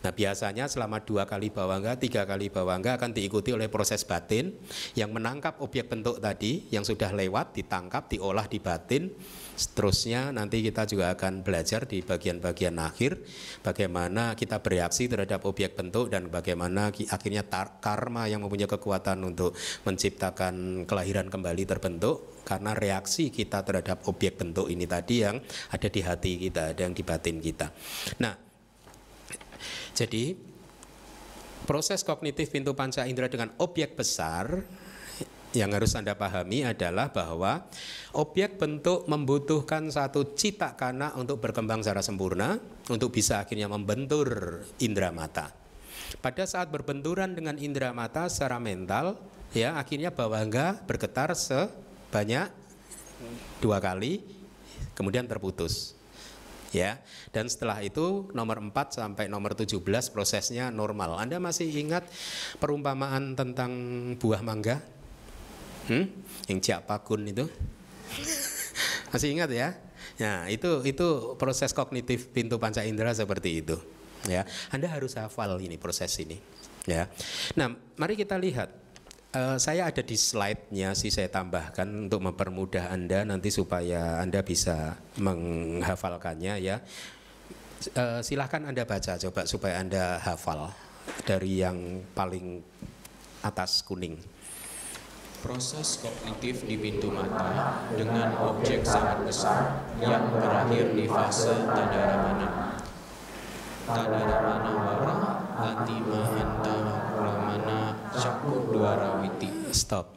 Nah biasanya selama 2 kali bawangga, 3 kali bawangga akan diikuti oleh proses batin yang menangkap objek bentuk tadi yang sudah lewat, ditangkap, diolah di batin. Seterusnya nanti kita juga akan belajar di bagian-bagian akhir bagaimana kita bereaksi terhadap objek bentuk dan bagaimana akhirnya karma yang mempunyai kekuatan untuk menciptakan kelahiran kembali terbentuk karena reaksi kita terhadap objek bentuk ini tadi yang ada di hati kita, ada yang di batin kita. Nah, jadi proses kognitif pintu panca indera dengan objek besar yang harus Anda pahami adalah bahwa objek bentuk membutuhkan satu citakana untuk berkembang secara sempurna, untuk bisa akhirnya membentur indera mata. Pada saat berbenturan dengan indera mata secara mental, ya akhirnya bawahga bergetar sebanyak 2 kali, kemudian terputus. Ya, dan setelah itu nomor 4 sampai nomor 17 prosesnya normal. Anda masih ingat perumpamaan tentang buah mangga? Yang Jakpakun itu? Masih ingat ya? Nah, itu proses kognitif pintu panca indera seperti itu. Ya, Anda harus hafal ini proses ini. Ya, nah mari kita lihat. Saya ada di slide-nya sih, saya tambahkan untuk mempermudah Anda nanti supaya Anda bisa menghafalkannya ya. Silahkan Anda baca coba supaya Anda hafal dari yang paling atas kuning. Proses kognitif di pintu mata dengan objek sangat besar yang berakhir di fase tadaramana. Tadaramana wara ati mahanta ramana cakur dwara witi. Stop.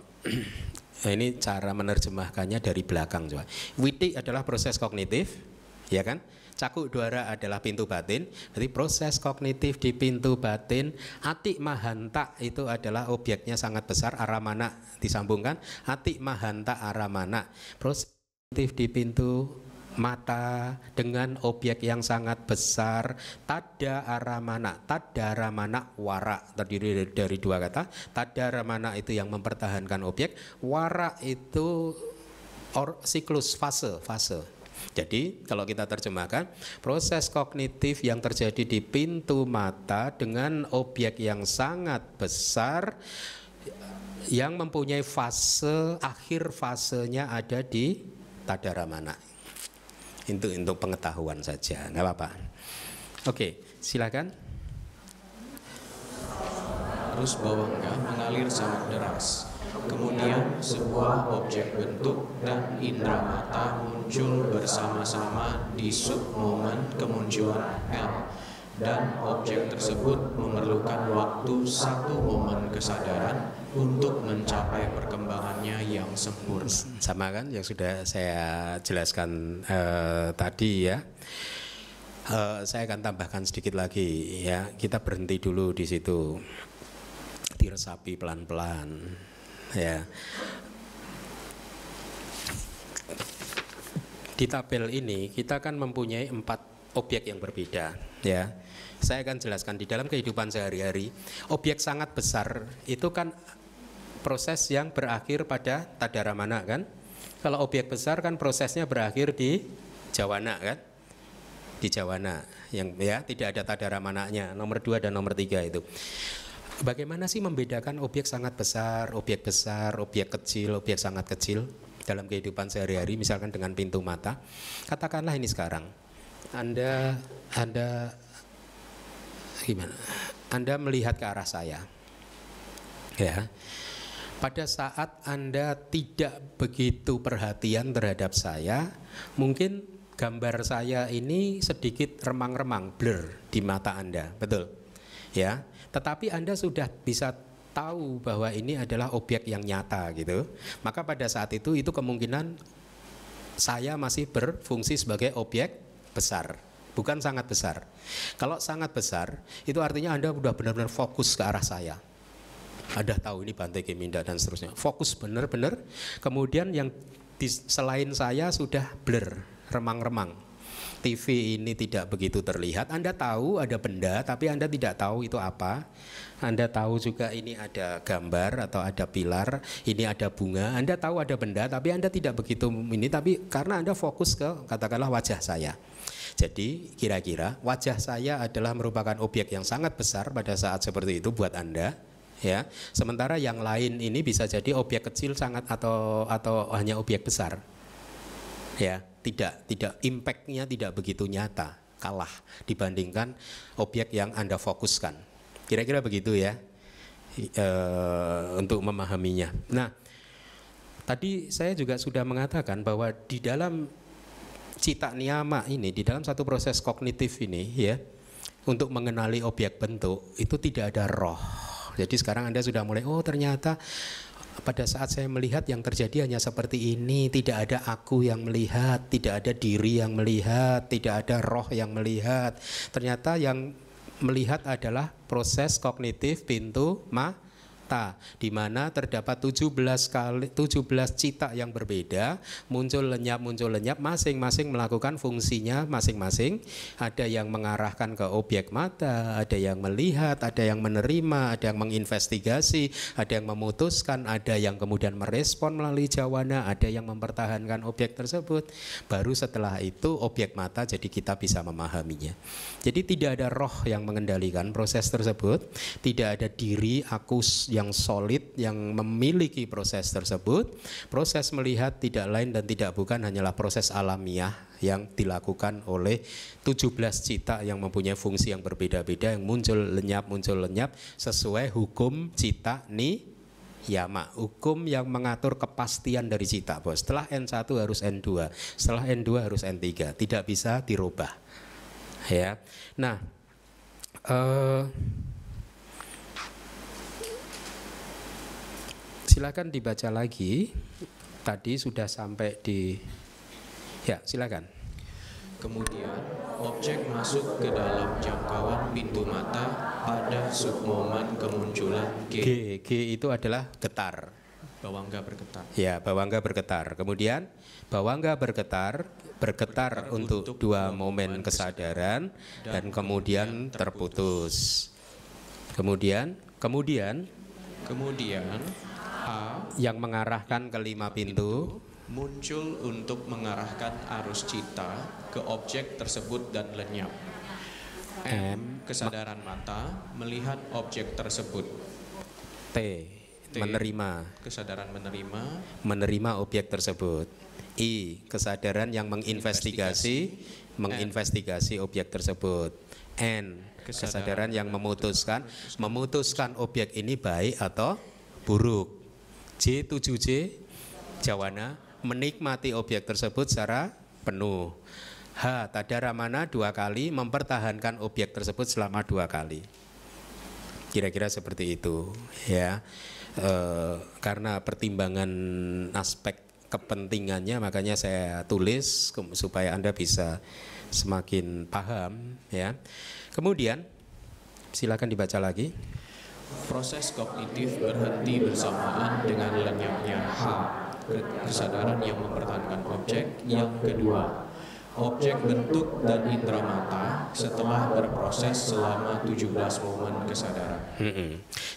Nah, ini cara menerjemahkannya dari belakang coba. Witi adalah proses kognitif, ya kan? Cakuk dwara adalah pintu batin. Jadi proses kognitif di pintu batin. Ati mahanta itu adalah objeknya sangat besar. Aramana disambungkan. Ati mahanta aramana. Proses kognitif di pintu mata dengan objek yang sangat besar. Tada aramana. Tadaramana wara terdiri dari 2 kata. Tadaramana itu yang mempertahankan objek. Wara itu siklus, fase. Jadi kalau kita terjemahkan, proses kognitif yang terjadi di pintu mata dengan objek yang sangat besar yang mempunyai fase, akhir fasenya ada di tadaramana. Itu untuk pengetahuan saja, nggak apa-apa. Oke, silakan. Arus bawangga mengalir sangat deras. Kemudian sebuah objek bentuk dan indera mata muncul bersama-sama di submomen kemunculan L, dan objek tersebut memerlukan waktu 1 momen kesadaran untuk mencapai perkembangannya yang sempurna. Sama kan yang sudah saya jelaskan tadi ya. Saya akan tambahkan sedikit lagi ya. Kita berhenti dulu di situ. Diresapi pelan-pelan. Ya. Di tabel ini kita kan mempunyai 4 objek yang berbeda ya. Saya akan jelaskan di dalam kehidupan sehari-hari. Objek sangat besar itu kan proses yang berakhir pada tadaramana kan. Kalau objek besar kan prosesnya berakhir di jawana kan. Di jawana yang ya tidak ada tadaramananya, nomor 2 dan nomor 3 itu. Bagaimana sih membedakan objek sangat besar, objek kecil, objek sangat kecil dalam kehidupan sehari-hari, misalkan dengan pintu mata. Katakanlah ini sekarang, Anda gimana? Anda melihat ke arah saya, ya. Pada saat Anda tidak begitu perhatian terhadap saya, mungkin gambar saya ini sedikit remang-remang, blur di mata Anda, betul? Ya. Tetapi Anda sudah bisa tahu bahwa ini adalah objek yang nyata gitu. Maka pada saat itu kemungkinan saya masih berfungsi sebagai objek besar, bukan sangat besar. Kalau sangat besar, itu artinya Anda sudah benar-benar fokus ke arah saya. Anda tahu ini Bante Keminda dan seterusnya. Fokus benar-benar. Kemudian yang selain saya sudah blur, remang-remang. TV ini tidak begitu terlihat. Anda tahu ada benda, tapi Anda tidak tahu itu apa. Anda tahu juga ini ada gambar atau ada pilar, ini ada bunga. Anda tahu ada benda, tapi Anda tidak begitu ini. Tapi karena Anda fokus ke katakanlah wajah saya. Jadi kira-kira wajah saya adalah merupakan objek yang sangat besar pada saat seperti itu buat Anda. Ya, sementara yang lain ini bisa jadi objek kecil sangat atau hanya objek besar. Ya, tidak impact-nya tidak begitu nyata, kalah dibandingkan objek yang Anda fokuskan. Kira-kira begitu ya, untuk memahaminya. Nah, tadi saya juga sudah mengatakan bahwa di dalam cita niyama ini, di dalam satu proses kognitif ini ya, untuk mengenali objek bentuk itu tidak ada roh. Jadi sekarang Anda sudah mulai, oh ternyata pada saat saya melihat yang terjadi hanya seperti ini, tidak ada aku yang melihat, tidak ada diri yang melihat, tidak ada roh yang melihat. Ternyata yang melihat adalah proses kognitif pintu mata, di mana terdapat 17 cita yang berbeda, muncul lenyap, masing-masing melakukan fungsinya masing-masing. Ada yang mengarahkan ke objek mata, ada yang melihat, ada yang menerima, ada yang menginvestigasi, ada yang memutuskan, ada yang kemudian merespon melalui jawana, ada yang mempertahankan objek tersebut. Baru setelah itu objek mata jadi kita bisa memahaminya. Jadi tidak ada roh yang mengendalikan proses tersebut, tidak ada diri aku yang solid yang memiliki proses tersebut. Proses melihat tidak lain dan tidak bukan hanyalah proses alamiah yang dilakukan oleh 17 cita yang mempunyai fungsi yang berbeda-beda, yang muncul lenyap sesuai hukum cita niyama, hukum yang mengatur kepastian dari cita. Bahwa setelah N1 harus N2, setelah N2 harus N3, tidak bisa dirubah. Ya. Nah, silakan dibaca lagi. Tadi sudah sampai di, ya silakan. Kemudian objek masuk ke dalam jangkauan pintu mata pada submomen kemunculan G. G itu adalah getar. Bawangga bergetar. Ya, bawangga bergetar. Kemudian bawangga bergetar untuk 2 momen kesadaran dan kemudian terputus. Kemudian A yang mengarahkan ke 5 pintu muncul untuk mengarahkan arus cita ke objek tersebut dan lenyap. M kesadaran mata melihat objek tersebut. T menerima, kesadaran menerima objek tersebut. I kesadaran yang menginvestigasi objek tersebut. N kesadaran yang memutuskan objek ini baik atau buruk. J 7J jawana menikmati objek tersebut secara penuh. H tadaramana 2 kali mempertahankan objek tersebut selama 2 kali. Kira-kira seperti itu ya. Karena pertimbangan aspek kepentingannya makanya saya tulis supaya Anda bisa semakin paham ya. Kemudian silakan dibaca lagi. Proses kognitif berhenti bersamaan dengan lenyapnya H, kesadaran yang mempertahankan objek. Yang kedua, objek bentuk dan indera mata setelah berproses selama 17 momen kesadaran.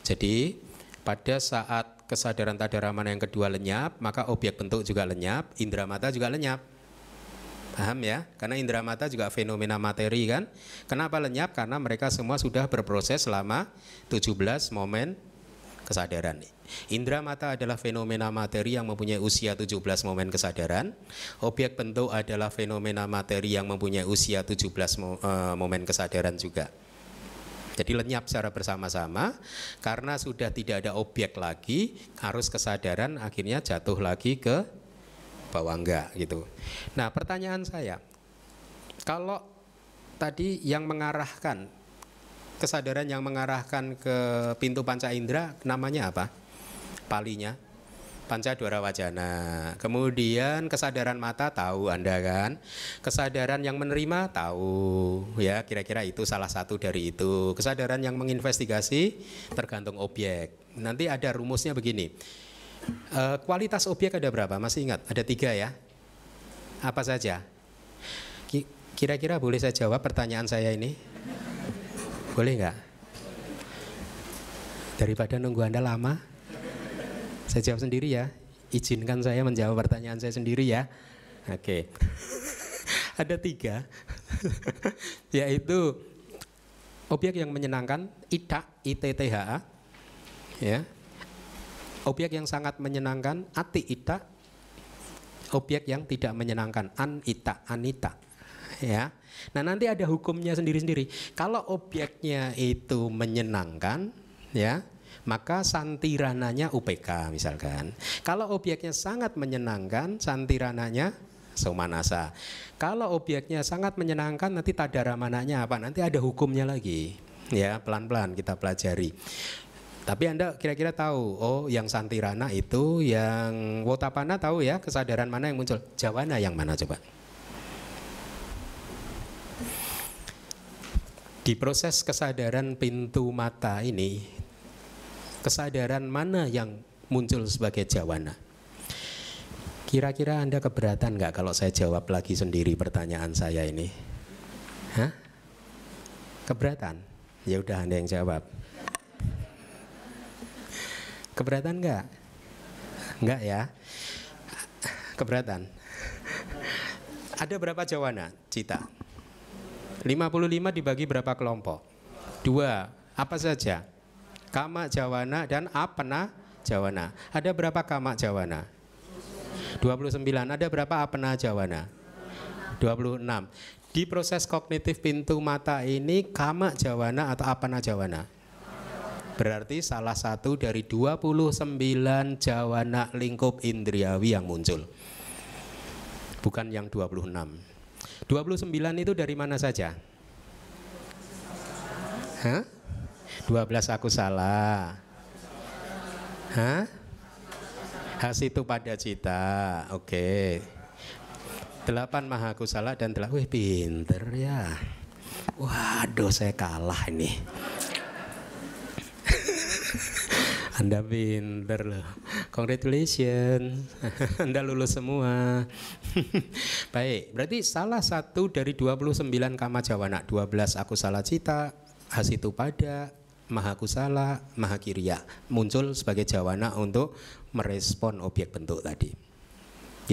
Jadi pada saat kesadaran tadaramana yang kedua lenyap, maka objek bentuk juga lenyap, indera mata juga lenyap. Paham ya? Karena indera mata juga fenomena materi kan. Kenapa lenyap? Karena mereka semua sudah berproses selama 17 momen kesadaran. Indera mata adalah fenomena materi yang mempunyai usia 17 momen kesadaran. Objek bentuk adalah fenomena materi yang mempunyai usia 17 momen kesadaran juga. Jadi lenyap secara bersama-sama. Karena sudah tidak ada objek lagi, arus kesadaran akhirnya jatuh lagi ke bawangga gitu. Nah, pertanyaan saya, kalau tadi yang mengarahkan kesadaran yang mengarahkan ke pintu panca indera namanya apa? Palinya panca dwara wajana. Kemudian kesadaran mata tahu Anda kan? Kesadaran yang menerima tahu ya, kira-kira itu salah satu dari itu. Kesadaran yang menginvestigasi tergantung objek. Nanti ada rumusnya begini. Kualitas objek ada berapa? Masih ingat? Ada 3 ya. Apa saja? Kira-kira boleh saya jawab pertanyaan saya ini? Boleh nggak? Daripada nunggu Anda lama, saya jawab sendiri ya. Izinkan saya menjawab pertanyaan saya sendiri ya. Oke. Ada 3, yaitu objek yang menyenangkan, ita, ITTHA, ya. Objek yang sangat menyenangkan, ati ita. Objek yang tidak menyenangkan, anita, anita. Ya. Nah, nanti ada hukumnya sendiri-sendiri. Kalau objeknya itu menyenangkan, ya, maka santirananya UPK misalkan. Kalau objeknya sangat menyenangkan, santirananya somanasa. Kalau objeknya sangat menyenangkan, nanti tadaramananya apa? Nanti ada hukumnya lagi. Ya, pelan-pelan kita pelajari. Tapi Anda kira-kira tahu, oh yang Santirana itu, yang Wotapana tahu ya, kesadaran mana yang muncul? Jawana yang mana coba? Di proses kesadaran pintu mata ini, kesadaran mana yang muncul sebagai jawana? Kira-kira Anda keberatan nggak kalau saya jawab lagi sendiri pertanyaan saya ini? Hah? Keberatan? Ya udah Anda yang jawab. Keberatan nggak? Nggak ya? Keberatan? Ada berapa jawana cita? 55 dibagi berapa kelompok? 2. Apa saja? Kama jawana dan apana jawana. Ada berapa kama jawana? 29. Ada berapa apana jawana? 26. Di proses kognitif pintu mata ini kama jawana atau apana jawana? Berarti salah satu dari 29 jawana lingkup indriawi yang muncul. Bukan yang 26. 29 itu dari mana saja? Hah? 12 aku salah. Hah? Hasitu pada cita. Oke. 8 maha kusala dan 8. Wih, pinter ya. Waduh, saya kalah ini. Anda pinter loh. Congratulations. Anda lulus semua. Baik, berarti salah satu dari 29 kama jawana, 12 akusala cita, hasitu pada, maha kusala, maha kiriya muncul sebagai jawana untuk merespon objek bentuk tadi.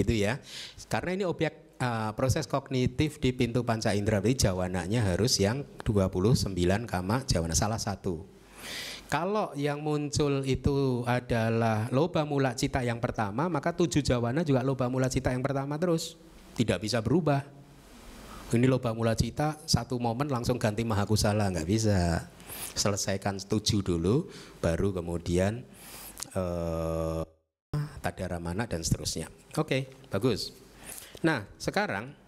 Gitu ya. Karena ini objek proses kognitif di pintu panca indera, berarti jawananya harus yang 29 kama jawana, salah satu. Kalau yang muncul itu adalah loba mula cita yang pertama, maka 7 jawana juga loba mula cita yang pertama terus. Tidak bisa berubah. Ini loba mula cita, satu momen langsung ganti maha kusala, nggak bisa. Selesaikan 7 dulu, baru kemudian tadaramana dan seterusnya. Oke, bagus. Nah, sekarang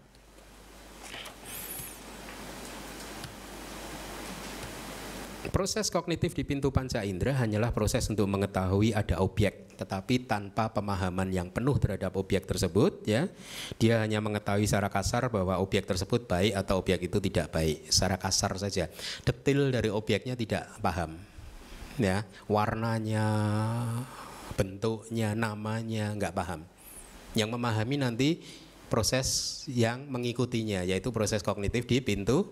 proses kognitif di pintu panca indera hanyalah proses untuk mengetahui ada objek, tetapi tanpa pemahaman yang penuh terhadap objek tersebut, ya. Dia hanya mengetahui secara kasar bahwa objek tersebut baik atau objek itu tidak baik, secara kasar saja. Detail dari objeknya tidak paham, ya. Warnanya, bentuknya, namanya nggak paham. Yang memahami nanti proses yang mengikutinya, yaitu proses kognitif di pintu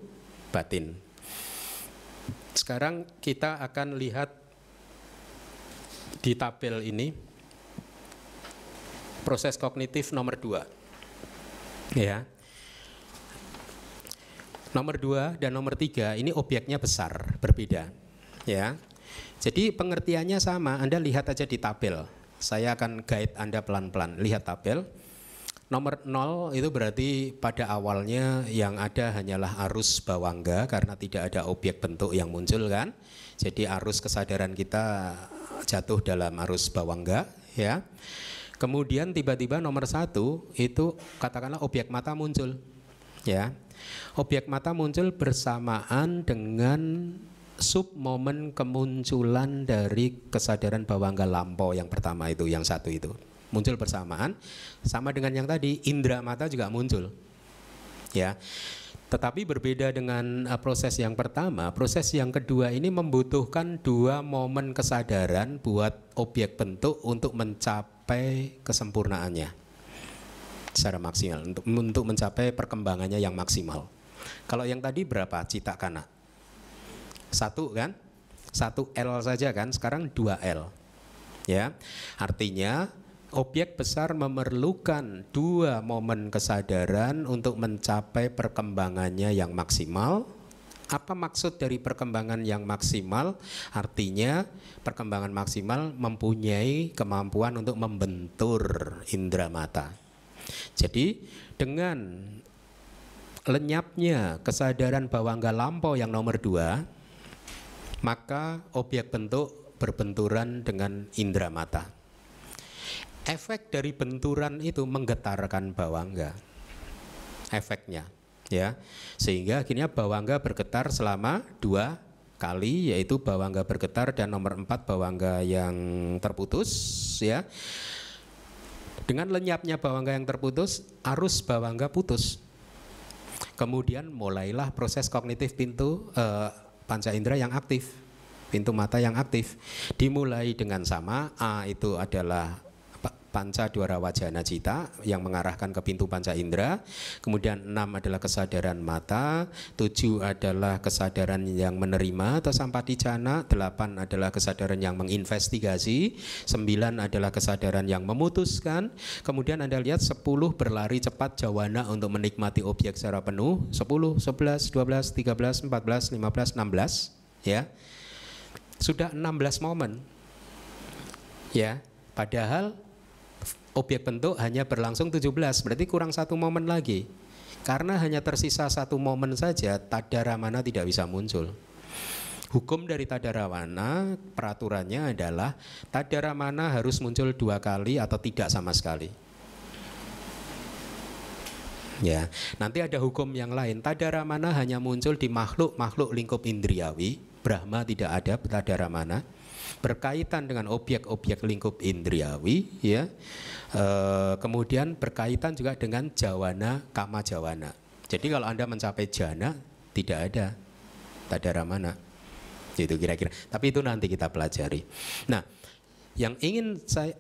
batin. Sekarang kita akan lihat di tabel ini proses kognitif nomor 2. Ya. Nomor 2 dan nomor 3 ini objeknya besar, berbeda. Ya. Jadi pengertiannya sama, Anda lihat aja di tabel. Saya akan guide Anda pelan-pelan. Lihat tabel. Nomor 0 itu berarti pada awalnya yang ada hanyalah arus bawangga karena tidak ada objek bentuk yang muncul kan. Jadi arus kesadaran kita jatuh dalam arus bawangga, ya. Kemudian tiba-tiba nomor 1 itu katakanlah objek mata muncul, ya. Objek mata muncul bersamaan dengan submomen kemunculan dari kesadaran bawangga lampau yang pertama itu, yang 1 itu. Muncul bersamaan, sama dengan yang tadi, indera mata juga muncul, ya. Tetapi berbeda dengan proses yang pertama, proses yang kedua ini membutuhkan 2 momen kesadaran buat objek bentuk untuk mencapai kesempurnaannya secara maksimal, untuk mencapai perkembangannya yang maksimal. Kalau yang tadi berapa cita kana? 1 kan? 1L saja kan, sekarang 2L, ya. Artinya objek besar memerlukan 2 momen kesadaran untuk mencapai perkembangannya yang maksimal. Apa maksud dari perkembangan yang maksimal? Artinya perkembangan maksimal mempunyai kemampuan untuk membentur indera mata. Jadi dengan lenyapnya kesadaran bawangga lampau yang nomor 2, maka objek bentuk berbenturan dengan indera mata. Efek dari benturan itu menggetarkan bawangga, efeknya, ya, sehingga akhirnya bawangga bergetar selama 2 kali, yaitu bawangga bergetar, dan nomor 4 bawangga yang terputus, ya. Dengan lenyapnya bawangga yang terputus, arus bawangga putus. Kemudian mulailah proses kognitif pintu panca indera yang aktif, pintu mata yang aktif. Dimulai dengan sama, A itu adalah panca dwara wajana cita yang mengarahkan ke pintu panca indera. Kemudian 6 adalah kesadaran mata, 7 adalah kesadaran yang menerima atau sampatijana, 8 adalah kesadaran yang menginvestigasi, 9 adalah kesadaran yang memutuskan. Kemudian Anda lihat 10 berlari cepat jawana untuk menikmati objek secara penuh, 10, 11, 12, 13, 14, 15, 16, ya. Sudah 16 momen. Ya, padahal objek bentuk hanya berlangsung 17, berarti kurang 1 momen lagi. Karena hanya tersisa 1 momen saja, tadaramana tidak bisa muncul. Hukum dari tadaramana, peraturannya adalah tadaramana harus muncul 2 kali atau tidak sama sekali. Ya, nanti ada hukum yang lain. Tadaramana hanya muncul di makhluk lingkup indriawi, Brahma tidak ada tadaramana. Berkaitan dengan objek-objek lingkup indriawi, ya. Kemudian berkaitan juga dengan jawana, kama jawana. Jadi kalau Anda mencapai jana, tidak ada tadaramana. Itu kira-kira. Tapi itu nanti kita pelajari. Nah, yang ingin saya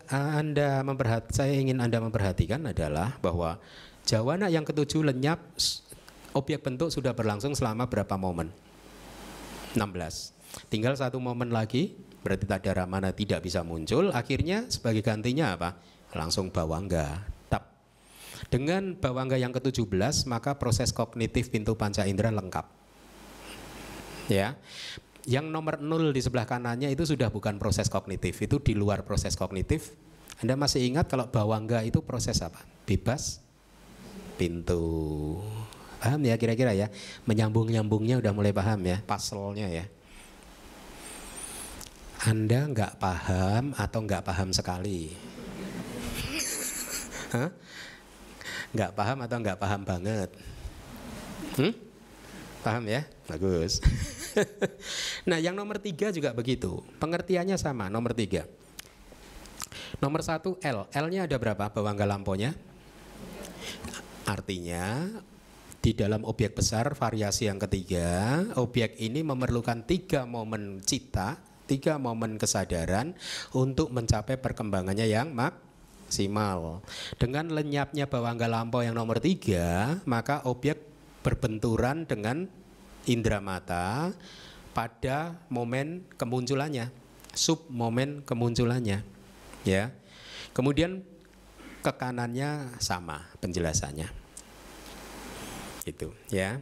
ingin Anda memperhatikan adalah bahwa jawana yang ketujuh lenyap, objek bentuk sudah berlangsung selama berapa momen? 16. Tinggal 1 momen lagi, berarti tadaramana tidak bisa muncul. Akhirnya sebagai gantinya apa? Langsung bawangga. Tap. Dengan bawangga yang ke-17, maka proses kognitif pintu panca indera lengkap. Ya. Yang nomor 0 di sebelah kanannya itu sudah bukan proses kognitif, itu di luar proses kognitif. Anda masih ingat kalau bawangga itu proses apa? Bebas pintu. Paham ya kira-kira ya? Menyambung-nyambungnya udah mulai paham ya, puzzle-nya ya. Anda nggak paham atau nggak paham sekali? Hah? Nggak paham atau nggak paham banget? Paham ya? Bagus. Nah, yang nomor 3 juga begitu. Pengertiannya sama, nomor 3. Nomor 1 L. L-nya ada berapa bawangga lamponya? Artinya di dalam objek besar variasi yang ketiga, objek ini memerlukan 3 momen cita, 3 momen kesadaran untuk mencapai perkembangannya yang maksimal. Dengan lenyapnya bawangga lampau yang nomor 3, maka objek berbenturan dengan indera mata pada momen kemunculannya, sub momen kemunculannya, ya. Kemudian ke kanannya sama penjelasannya, itu, ya.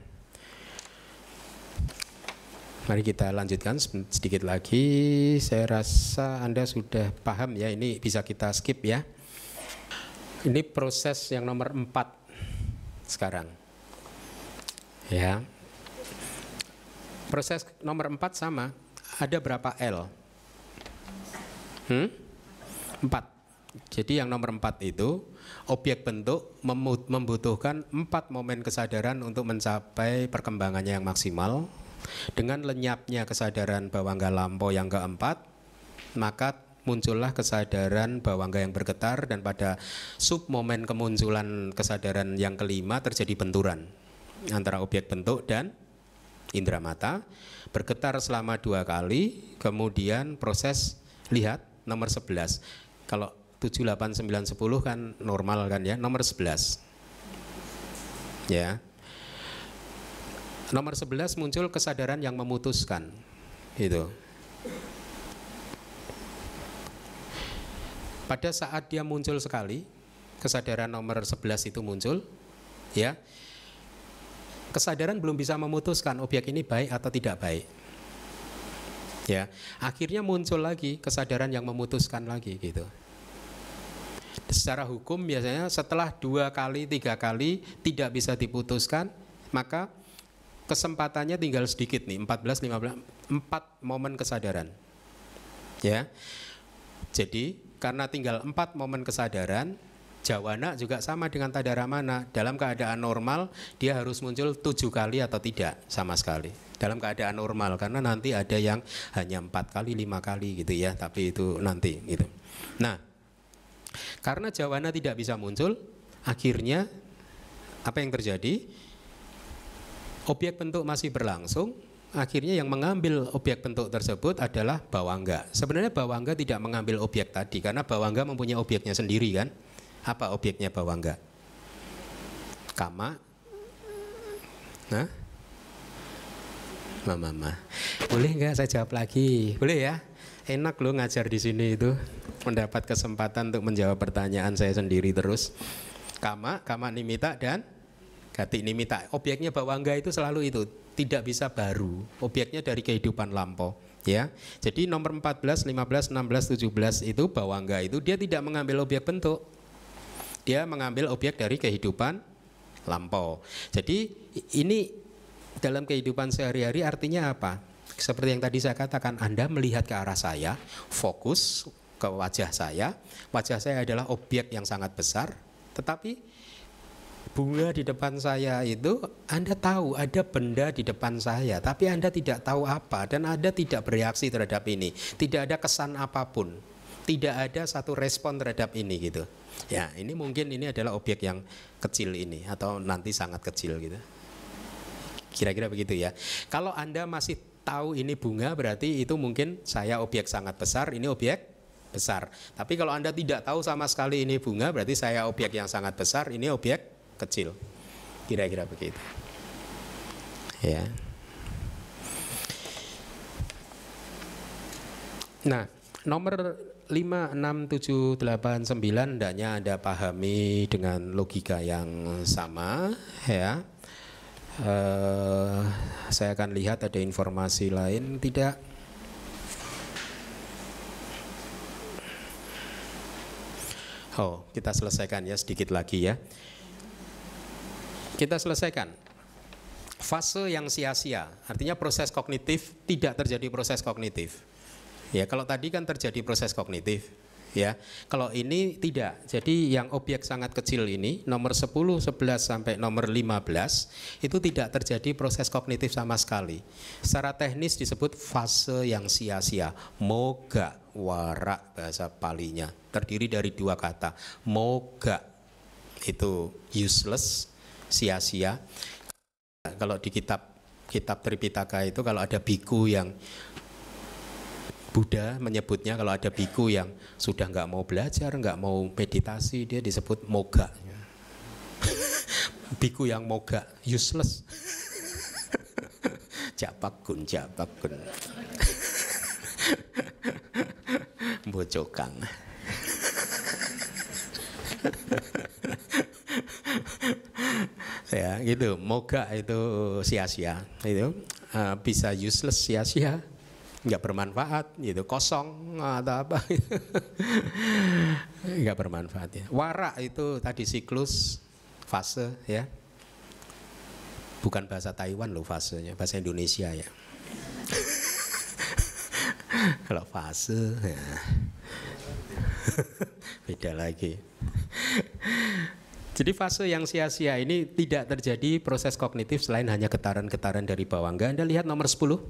Mari kita lanjutkan sedikit lagi. Saya rasa Anda sudah paham ya, ini bisa kita skip ya. Ini proses yang nomor 4 sekarang. Ya. Proses nomor 4 sama. Ada berapa L? 4. Jadi yang nomor 4 itu objek bentuk membutuhkan 4 momen kesadaran untuk mencapai perkembangannya yang maksimal. Dengan lenyapnya kesadaran bawangga lampau yang keempat, maka muncullah kesadaran bawangga yang bergetar, dan pada sub momen kemunculan kesadaran yang kelima terjadi benturan antara objek bentuk dan indera mata, bergetar selama 2 kali, kemudian proses lihat nomor 11. Kalau 7, 8, 9, 10 kan normal kan ya, nomor 11. Ya. Nomor 11 muncul kesadaran yang memutuskan. Itu. Pada saat dia muncul sekali, kesadaran nomor 11 itu muncul, ya. Kesadaran belum bisa memutuskan objek ini baik atau tidak baik. Ya, akhirnya muncul lagi kesadaran yang memutuskan lagi gitu. Secara hukum biasanya setelah 2 kali, 3 kali tidak bisa diputuskan, maka kesempatannya tinggal sedikit nih, 14, 15, 4 momen kesadaran. Ya. Jadi karena tinggal 4 momen kesadaran, Jawana juga sama dengan tadaramana. Dalam keadaan normal dia harus muncul 7 kali atau tidak sama sekali. Dalam keadaan normal, karena nanti ada yang hanya 4 kali, 5 kali gitu ya. Tapi itu nanti gitu. Nah, karena jawana tidak bisa muncul, akhirnya apa yang terjadi? Objek bentuk masih berlangsung. Akhirnya yang mengambil objek bentuk tersebut adalah bawangga. Sebenarnya bawangga tidak mengambil objek tadi, karena bawangga mempunyai objeknya sendiri kan. Apa objeknya bawangga? Kama. Nah, mama. Boleh nggak saya jawab lagi? Boleh ya? Enak loh ngajar di sini itu, mendapat kesempatan untuk menjawab pertanyaan saya sendiri terus. Kama nimita dan gati nimita. Objeknya bawangga itu selalu itu, tidak bisa baru. Objeknya dari kehidupan lampau. Ya, jadi nomor 14, 15, 16, 17 itu bawangga itu dia tidak mengambil objek bentuk. Dia mengambil objek dari kehidupan lampau. Jadi ini dalam kehidupan sehari-hari artinya apa? Seperti yang tadi saya katakan, Anda melihat ke arah saya, fokus ke wajah saya. Wajah saya adalah objek yang sangat besar, tetapi bunga di depan saya itu Anda tahu ada benda di depan saya, tapi Anda tidak tahu apa, dan Anda tidak bereaksi terhadap ini. Tidak ada kesan apapun, tidak ada satu respon terhadap ini gitu. Ya, ini mungkin ini adalah objek yang kecil ini, atau nanti sangat kecil gitu. Kira-kira begitu ya. Kalau Anda masih tahu ini bunga, berarti itu mungkin saya objek sangat besar, ini objek besar. Tapi kalau Anda tidak tahu sama sekali ini bunga, berarti saya objek yang sangat besar, ini objek kecil. Kira-kira begitu. Ya. Nah, nomor 5, 6, 7, 8, 9 hendaknya Anda pahami dengan logika yang sama ya. Saya akan lihat ada informasi lain tidak. Oh, kita selesaikan ya sedikit lagi ya. Kita selesaikan fase yang sia-sia, artinya proses kognitif, tidak terjadi proses kognitif. Ya, kalau tadi kan terjadi proses kognitif, ya. Kalau ini tidak. Jadi yang objek sangat kecil ini, nomor 10, 11 sampai nomor 15 itu tidak terjadi proses kognitif sama sekali. Secara teknis disebut fase yang sia-sia. Moga wara bahasa Palinya. Terdiri dari 2 kata. Moga itu useless, sia-sia. Kalau di kitab Tripitaka itu kalau ada biku yang Buddha menyebutnya, kalau ada biku yang sudah nggak mau belajar, nggak mau meditasi, dia disebut moga. Biku yang moga, useless. Japakun. Bocokang. Ya gitu, moga itu sia-sia, itu bisa useless, sia-sia, nggak bermanfaat gitu, kosong atau apa gitu. Nggak bermanfaat ya. Wara itu tadi siklus, fase ya, bukan bahasa Taiwan loh fasenya, bahasa Indonesia ya. Kalau fase ya. Beda lagi. Jadi fase yang sia-sia ini tidak terjadi proses kognitif selain hanya getaran-getaran dari bawangga. Anda lihat nomor 10.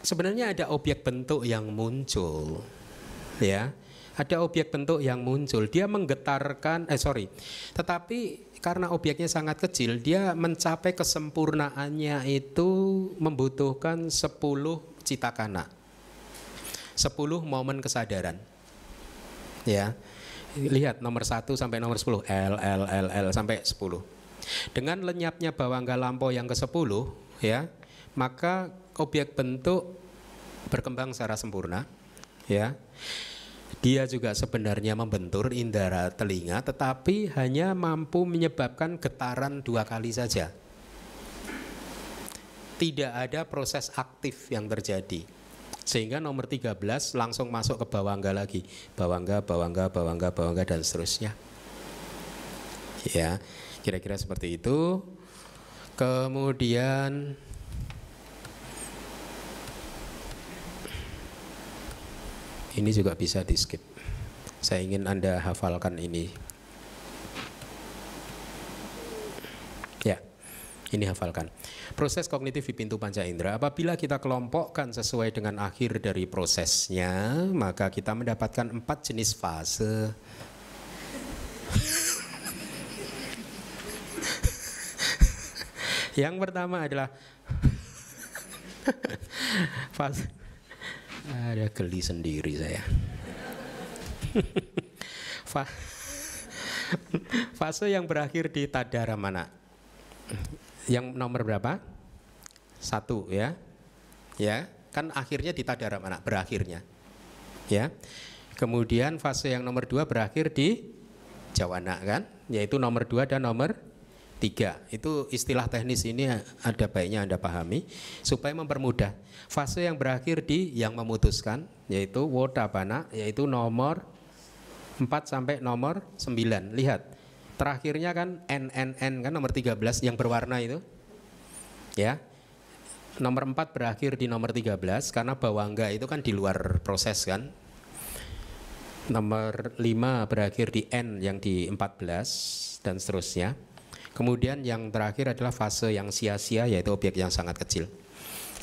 Sebenarnya ada objek bentuk yang muncul, ya, ada objek bentuk yang muncul. Dia menggetarkan, tetapi karena objeknya sangat kecil, dia mencapai kesempurnaannya itu membutuhkan 10 citakana, 10 momen kesadaran, ya. Lihat nomor 1 sampai nomor 10, L sampai 10. Dengan lenyapnya bawangga lampau yang ke-10, ya, maka objek bentuk berkembang secara sempurna, ya. Dia juga sebenarnya membentur indera telinga, tetapi hanya mampu menyebabkan getaran 2 kali saja. Tidak ada proses aktif yang terjadi. Sehingga nomor 13 langsung masuk ke bawangga lagi, bawangga dan seterusnya. Ya, kira-kira seperti itu. Kemudian ini juga bisa di skip. Saya ingin Anda hafalkan ini. Ya, ini hafalkan. Proses kognitif di pintu panca indera, apabila kita kelompokkan sesuai dengan akhir dari prosesnya, maka kita mendapatkan 4 jenis fase. Yang pertama adalah fase. Ada geli sendiri saya. Fase yang berakhir di tadara mana? Yang nomor berapa? 1 ya. Ya, kan akhirnya di tadara mana? Berakhirnya. Ya. Kemudian fase yang nomor 2 berakhir di jawana kan? Yaitu nomor 2 dan nomor 3. Itu istilah teknis ini ada baiknya Anda pahami supaya mempermudah. Fase yang berakhir di yang memutuskan yaitu wotapana, yaitu nomor 4 sampai nomor 9. Lihat, terakhirnya kan NNN kan nomor 13 yang berwarna itu. Ya. Nomor 4 berakhir di nomor 13 karena bawangga itu kan di luar proses kan. Nomor 5 berakhir di N yang di 14 dan seterusnya. Kemudian yang terakhir adalah fase yang sia-sia yaitu objek yang sangat kecil.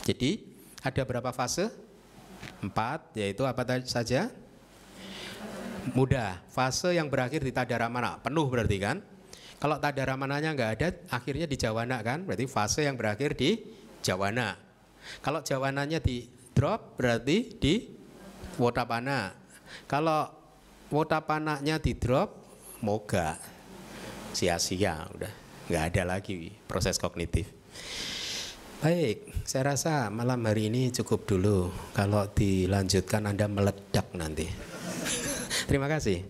Jadi ada berapa fase? 4, yaitu apa saja? Mudah. Fase yang berakhir di tadara mana? Penuh berarti kan? Kalau tadara mananya nggak ada, akhirnya di jawana kan? Berarti fase yang berakhir di jawana. Kalau jawananya di drop, berarti di wotapana. Kalau wotapananya di drop, moga. Sia-sia, udah nggak ada lagi proses kognitif. Baik, saya rasa malam hari ini cukup dulu. Kalau dilanjutkan Anda meledak nanti. Terima kasih.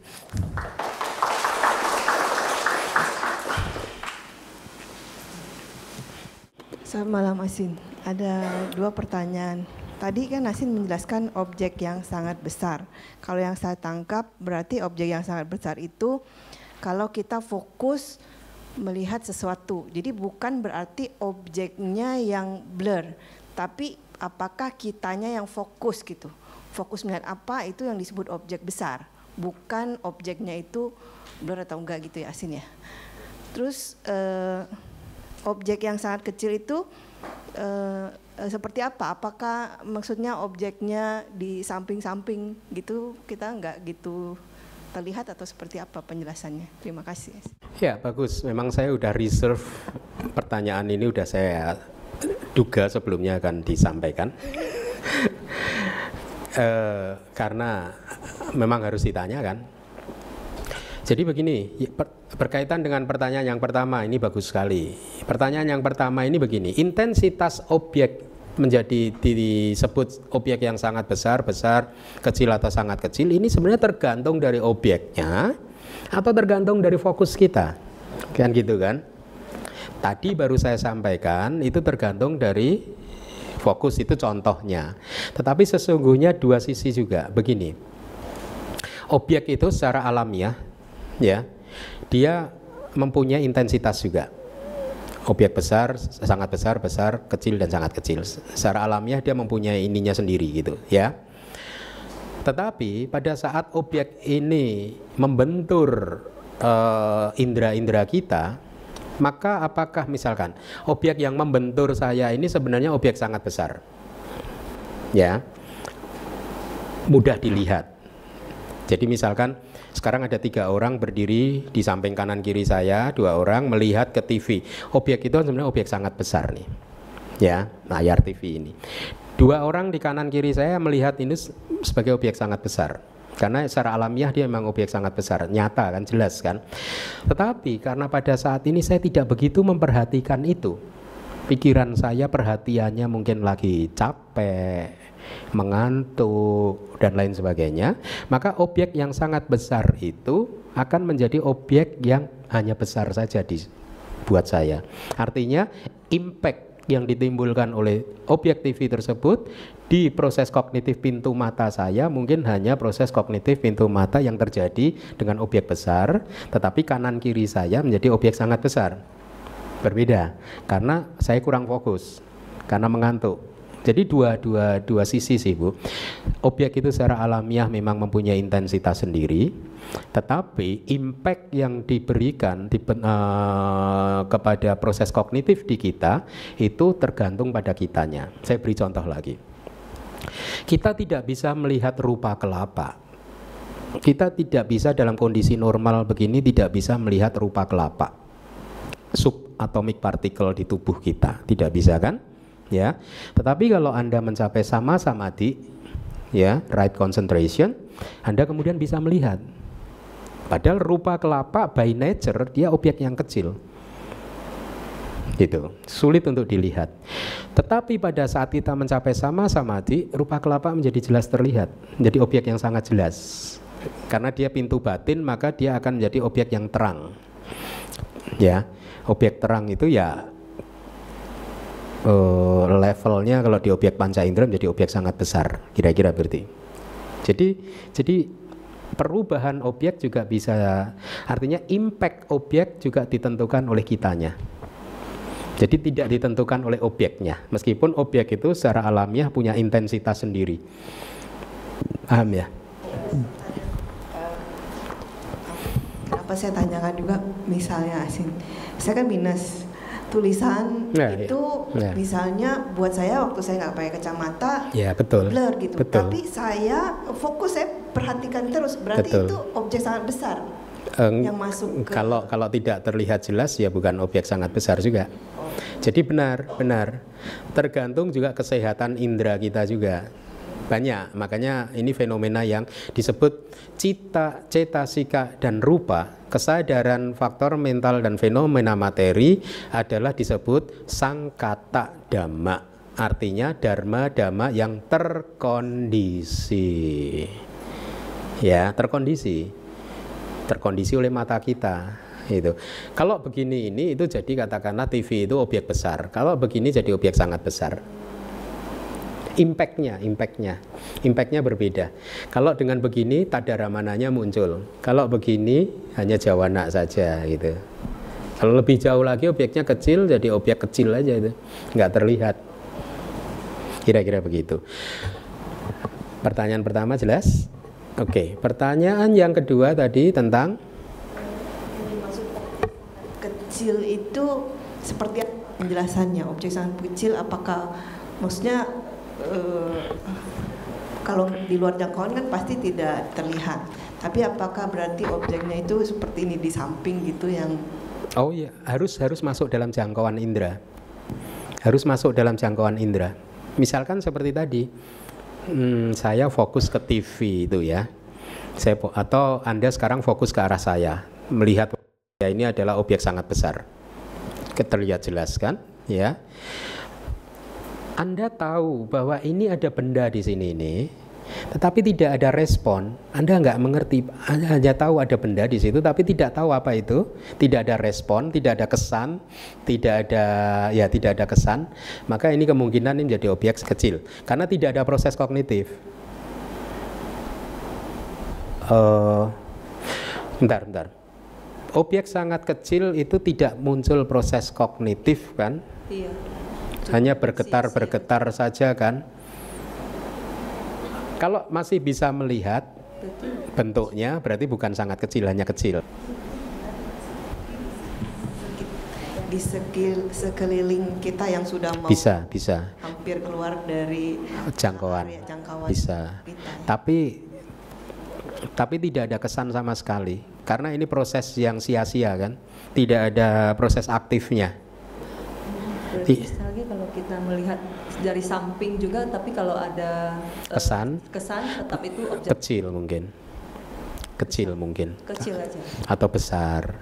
Selamat malam Asin. Ada 2 pertanyaan. Tadi kan Asin menjelaskan objek yang sangat besar. Kalau yang saya tangkap berarti objek yang sangat besar itu kalau kita fokus melihat sesuatu. Jadi bukan berarti objeknya yang blur, tapi apakah kitanya yang fokus gitu. Fokus melihat apa itu yang disebut objek besar. Bukan objeknya itu blur atau enggak gitu ya Asin ya. Terus objek yang sangat kecil itu seperti apa? Apakah maksudnya objeknya di samping-samping gitu kita enggak gitu terlihat atau seperti apa penjelasannya? Terima kasih. Ya bagus, memang saya udah reserve pertanyaan ini udah saya duga sebelumnya akan disampaikan. Karena memang harus ditanyakan. Jadi begini, berkaitan dengan pertanyaan yang pertama ini bagus sekali. Pertanyaan yang pertama ini begini, intensitas objek menjadi disebut objek yang sangat besar, kecil atau sangat kecil, ini sebenarnya tergantung dari objeknya atau tergantung dari fokus kita. Kan gitu kan? Tadi baru saya sampaikan itu tergantung dari fokus, itu contohnya. Tetapi sesungguhnya 2 sisi juga. Begini, objek itu secara alamiah, ya, dia mempunyai intensitas juga. Objek besar, sangat besar, kecil dan sangat kecil. Secara alamiah dia mempunyai ininya sendiri gitu, ya. Tetapi pada saat objek ini membentur indera-indera kita, maka apakah misalkan objek yang membentur saya ini sebenarnya objek sangat besar, ya, mudah dilihat. Jadi misalkan sekarang ada 3 orang berdiri di samping kanan kiri saya, 2 orang melihat ke TV. Objek itu sebenarnya objek sangat besar nih, ya, layar TV ini. 2 orang di kanan kiri saya melihat ini sebagai objek sangat besar. Karena secara alamiah dia memang objek sangat besar, nyata kan, jelas kan. Tetapi karena pada saat ini saya tidak begitu memperhatikan itu, pikiran saya perhatiannya mungkin lagi capek, mengantuk dan lain sebagainya, maka objek yang sangat besar itu akan menjadi objek yang hanya besar saja buat saya. Artinya impact yang ditimbulkan oleh objek TV tersebut di proses kognitif pintu mata saya mungkin hanya proses kognitif pintu mata yang terjadi dengan objek besar, tetapi kanan kiri saya menjadi objek sangat besar. Berbeda, karena saya kurang fokus, karena mengantuk, Jadi dua sisi sih Bu. Objek itu secara alamiah memang mempunyai intensitas sendiri, tetapi impact yang diberikan kepada proses kognitif di kita itu tergantung pada kitanya. Saya beri contoh lagi. Kita tidak bisa melihat rupa kelapa. Kita tidak bisa dalam kondisi normal begini tidak bisa melihat rupa kelapa, subatomic particle di tubuh kita, tidak bisa kan? Ya. Tetapi kalau Anda mencapai sama samadhi, ya, right concentration, Anda kemudian bisa melihat. Padahal rupa kelapa by nature dia objek yang kecil. Gitu, sulit untuk dilihat. Tetapi pada saat kita mencapai sama samadhi, rupa kelapa menjadi jelas terlihat, menjadi objek yang sangat jelas. Karena dia pintu batin, maka dia akan menjadi objek yang terang. Ya, objek terang itu ya levelnya kalau di objek panca indera menjadi objek sangat besar, kira-kira berarti. Jadi perubahan objek juga bisa, artinya impact objek juga ditentukan oleh kitanya. Jadi tidak ditentukan oleh objeknya, meskipun objek itu secara alamiah punya intensitas sendiri. Paham ya? Kenapa saya tanyakan juga, misalnya Asin, saya kan minus tulisan misalnya buat saya waktu saya nggak pakai kacamata, ya betul, blur gitu. Betul. Tapi saya fokus, saya perhatikan terus, berarti betul. itu objek sangat besar yang masuk. Kalau tidak terlihat jelas ya bukan objek sangat besar juga. Jadi benar, tergantung juga kesehatan indera kita juga. Banyak, makanya ini fenomena yang disebut cita, cetasika, dan rupa. Kesadaran faktor mental dan fenomena materi adalah disebut sangkata dhamma. Artinya dharma-dhamma yang terkondisi. Ya, terkondisi oleh mata kita. Itu. Kalau begini ini itu jadi katakanlah TV itu objek besar. Kalau begini jadi objek sangat besar. Impactnya berbeda. Kalau dengan begini tadaramananya muncul. Kalau begini hanya jawana saja gitu. Kalau lebih jauh lagi objeknya kecil, jadi objek kecil aja itu, nggak terlihat. Kira-kira begitu. Pertanyaan pertama jelas? Oke. Pertanyaan yang kedua tadi tentang kecil itu seperti penjelasannya, objek sangat kecil, apakah maksudnya kalau di luar jangkauan kan pasti tidak terlihat, tapi apakah berarti objeknya itu seperti ini di samping gitu yang harus masuk dalam jangkauan indera, misalkan seperti tadi saya fokus ke TV itu ya, atau Anda sekarang fokus ke arah saya, melihat ya ini adalah objek sangat besar, terlihat jelas kan ya. Anda tahu bahwa ini ada benda di sini ini, tetapi tidak ada respon. Anda nggak mengerti, Anda hanya tahu ada benda di situ, tapi tidak tahu apa itu, tidak ada respon, tidak ada kesan, tidak ada kesan. Maka ini kemungkinan ini menjadi objek kecil, karena tidak ada proses kognitif. Bentar. Objek sangat kecil itu tidak muncul proses kognitif kan? Iya. Hanya bergetar saja kan. Kalau masih bisa melihat bentuknya berarti bukan sangat kecil, hanya kecil. Di sekeliling kita yang sudah mau bisa hampir keluar dari jangkauan bisa kita. Tapi tidak ada kesan sama sekali, karena ini proses yang sia-sia kan, tidak ada proses aktifnya. Misalnya kalau kita melihat dari samping juga, tapi kalau ada kesan tetap itu objek kecil mungkin kecil aja atau besar,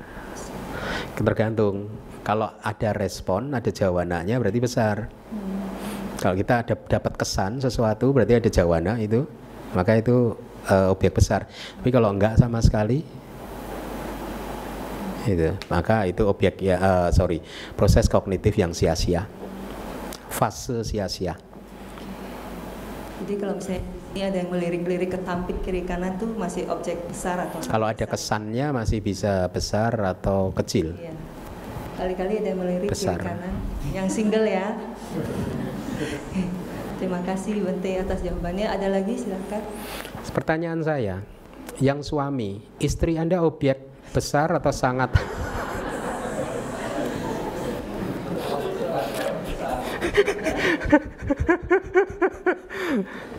tergantung. Kalau ada respon, ada jawananya berarti besar. Kalau kita dapat kesan sesuatu berarti ada jawana itu, maka itu objek besar. Tapi kalau enggak sama sekali itu, maka itu objek proses kognitif yang sia-sia, fase sia-sia. Jadi kalau misalnya ini ada yang melirik-lirik ke tampik kiri kanan tuh masih objek besar atau kalau ada kesannya masih bisa besar atau kecil. Iya. Kali-kali ada yang melirik besar. kiri kanan, yang single ya. Itu Terima kasih Bante atas jawabannya. Ada lagi silakan. Pertanyaan saya, yang suami, istri Anda objek besar atau sangat?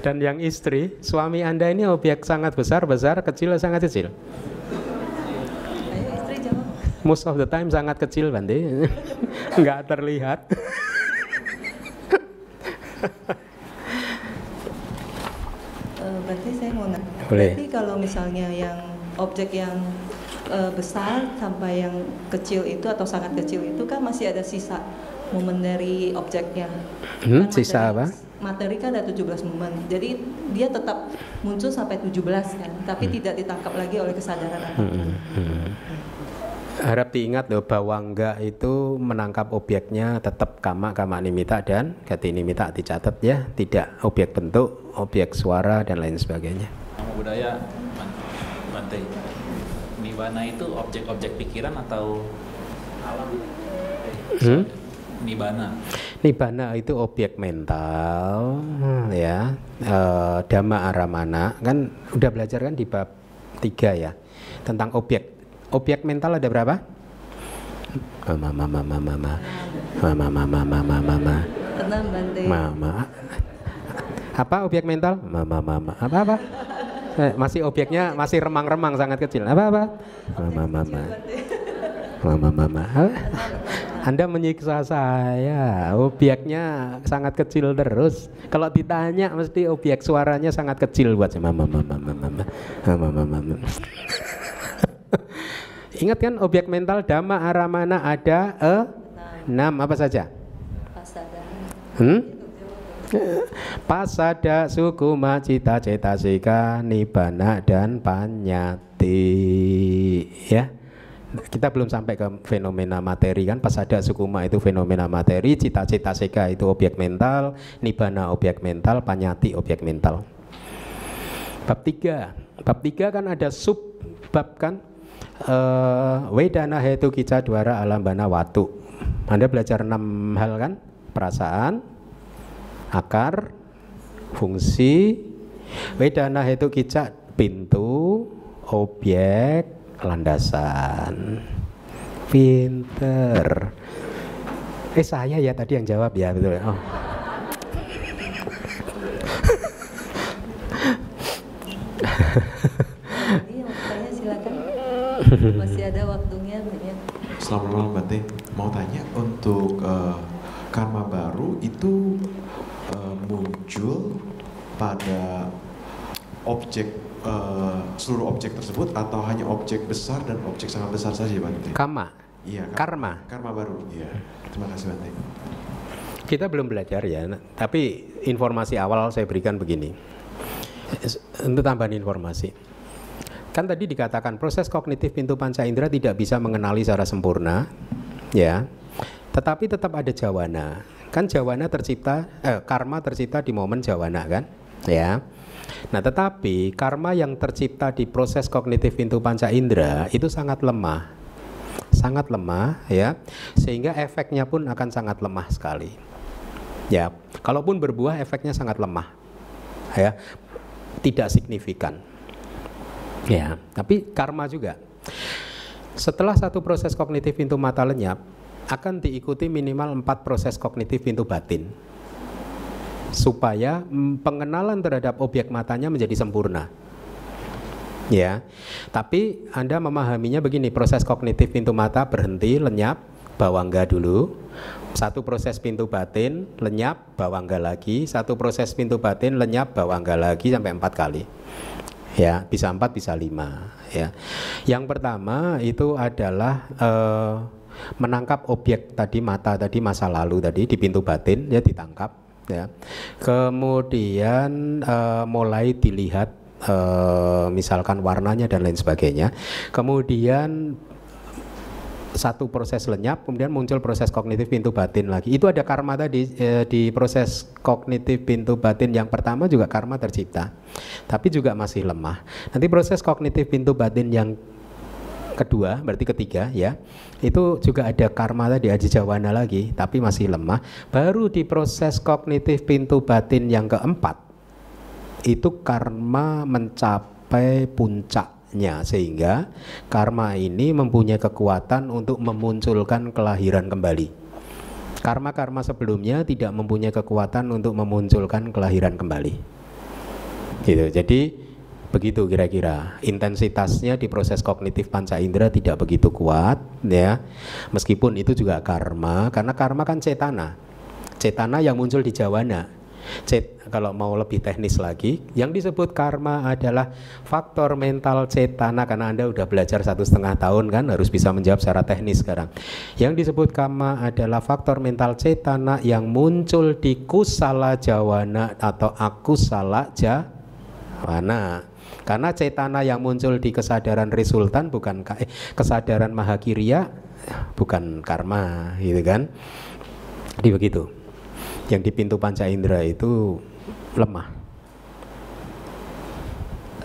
Dan yang istri, suami Anda ini objek sangat besar, kecil, sangat kecil? Ayo istri jawab. Most of the time sangat kecil, Bante. Nggak terlihat. Berarti saya mau nanya. Boleh. Berarti kalau misalnya yang objek yang besar sampai yang kecil itu atau sangat kecil itu kan masih ada sisa momen dari objeknya. Kan Sisa apa? Materi kan ada 17 momen. Jadi dia tetap muncul sampai 17 kan, tapi tidak ditangkap lagi oleh kesadaran anak. Harap diingat loh bahwa enggak itu menangkap objeknya tetap kama nimita dan gati nimita, dicatat ya, tidak objek bentuk, objek suara dan lain sebagainya. Nama budaya Bante, Nibbana itu objek-objek pikiran atau alam? Nibbana itu objek mental ya, Dhamma Aramana, kan udah belajar kan di bab 3 ya, tentang objek mental ada berapa? Tenang Bante. Apa objek mental? Apa? Masih objeknya masih remang-remang sangat kecil. Apa? Anda menyiksa saya. Objeknya sangat kecil terus. Kalau ditanya mesti objek suaranya sangat kecil buat saya. Ingat kan objek mental Dhamma Aramana ada 6 apa saja? Pasada, sukuma, cita, cetasika, nibbana dan panyati. Ya. Kita belum sampai ke fenomena materi kan. Pasada, sukuma itu fenomena materi, cita, cetasika itu objek mental, nibbana objek mental, panyati objek mental. Bab 3 kan ada sub bab kan. Wedana hetu kica dwara alambana watu. Anda belajar 6 hal kan? Perasaan, akar, fungsi. Wedana hetu kica pintu, objek, landasan. Pinter. Saya ya tadi yang jawab ya, betul. Oh. Masih ada waktunya banyak. Selamat malam Bante, mau tanya untuk karma baru itu muncul pada objek seluruh objek tersebut atau hanya objek besar dan objek sangat besar saja Bante? Kama. Iya. Karma baru. Iya. Terima kasih Bante. Kita belum belajar ya, tapi informasi awal saya berikan begini. Untuk tambahan informasi. Kan tadi dikatakan proses kognitif pintu panca indera tidak bisa mengenali secara sempurna, ya. Tetapi tetap ada jawana. Kan jawana tercipta, karma tercipta di momen jawana kan, ya. Nah, tetapi karma yang tercipta di proses kognitif pintu panca indera itu sangat lemah, ya. Sehingga efeknya pun akan sangat lemah sekali, ya. Kalaupun berbuah, efeknya sangat lemah, ya, tidak signifikan. Ya, tapi karma juga. Setelah satu proses kognitif pintu mata lenyap, akan diikuti minimal 4 proses kognitif pintu batin, supaya pengenalan terhadap objek matanya menjadi sempurna. Ya, tapi Anda memahaminya begini, proses kognitif pintu mata berhenti, lenyap, bawangga dulu. Satu proses pintu batin, lenyap, bawangga lagi. Satu proses pintu batin, lenyap, bawangga lagi sampai 4 kali. Ya, bisa 4, bisa 5 ya. Yang pertama itu adalah menangkap objek tadi, mata tadi, masa lalu tadi di pintu batin ya, ditangkap ya. Kemudian mulai dilihat misalkan warnanya dan lain sebagainya. Kemudian satu proses lenyap, kemudian muncul proses kognitif pintu batin lagi. Itu ada karma tadi di proses kognitif pintu batin yang pertama juga karma tercipta, tapi juga masih lemah. Nanti proses kognitif pintu batin yang kedua, berarti ketiga ya, itu juga ada karma tadi, ajijawana lagi, tapi masih lemah. Baru di proses kognitif pintu batin yang keempat, itu karma mencapai puncaknya, sehingga karma ini mempunyai kekuatan untuk memunculkan kelahiran kembali. Karma-karma sebelumnya tidak mempunyai kekuatan untuk memunculkan kelahiran kembali. Gitu. Jadi begitu kira-kira intensitasnya di proses kognitif panca indera tidak begitu kuat ya, meskipun itu juga karma, karena karma kan cetana yang muncul di jawana. Kalau mau lebih teknis lagi, yang disebut karma adalah faktor mental cetana, karena Anda udah belajar 1,5 tahun kan, harus bisa menjawab secara teknis sekarang. Yang disebut karma adalah faktor mental cetana yang muncul di kusala jawana atau akusala jawana. Karena cetana yang muncul di kesadaran resultan bukan kesadaran mahakirya, bukan karma, gitu kan? Jadi begitu. Yang di pintu panca indera itu lemah.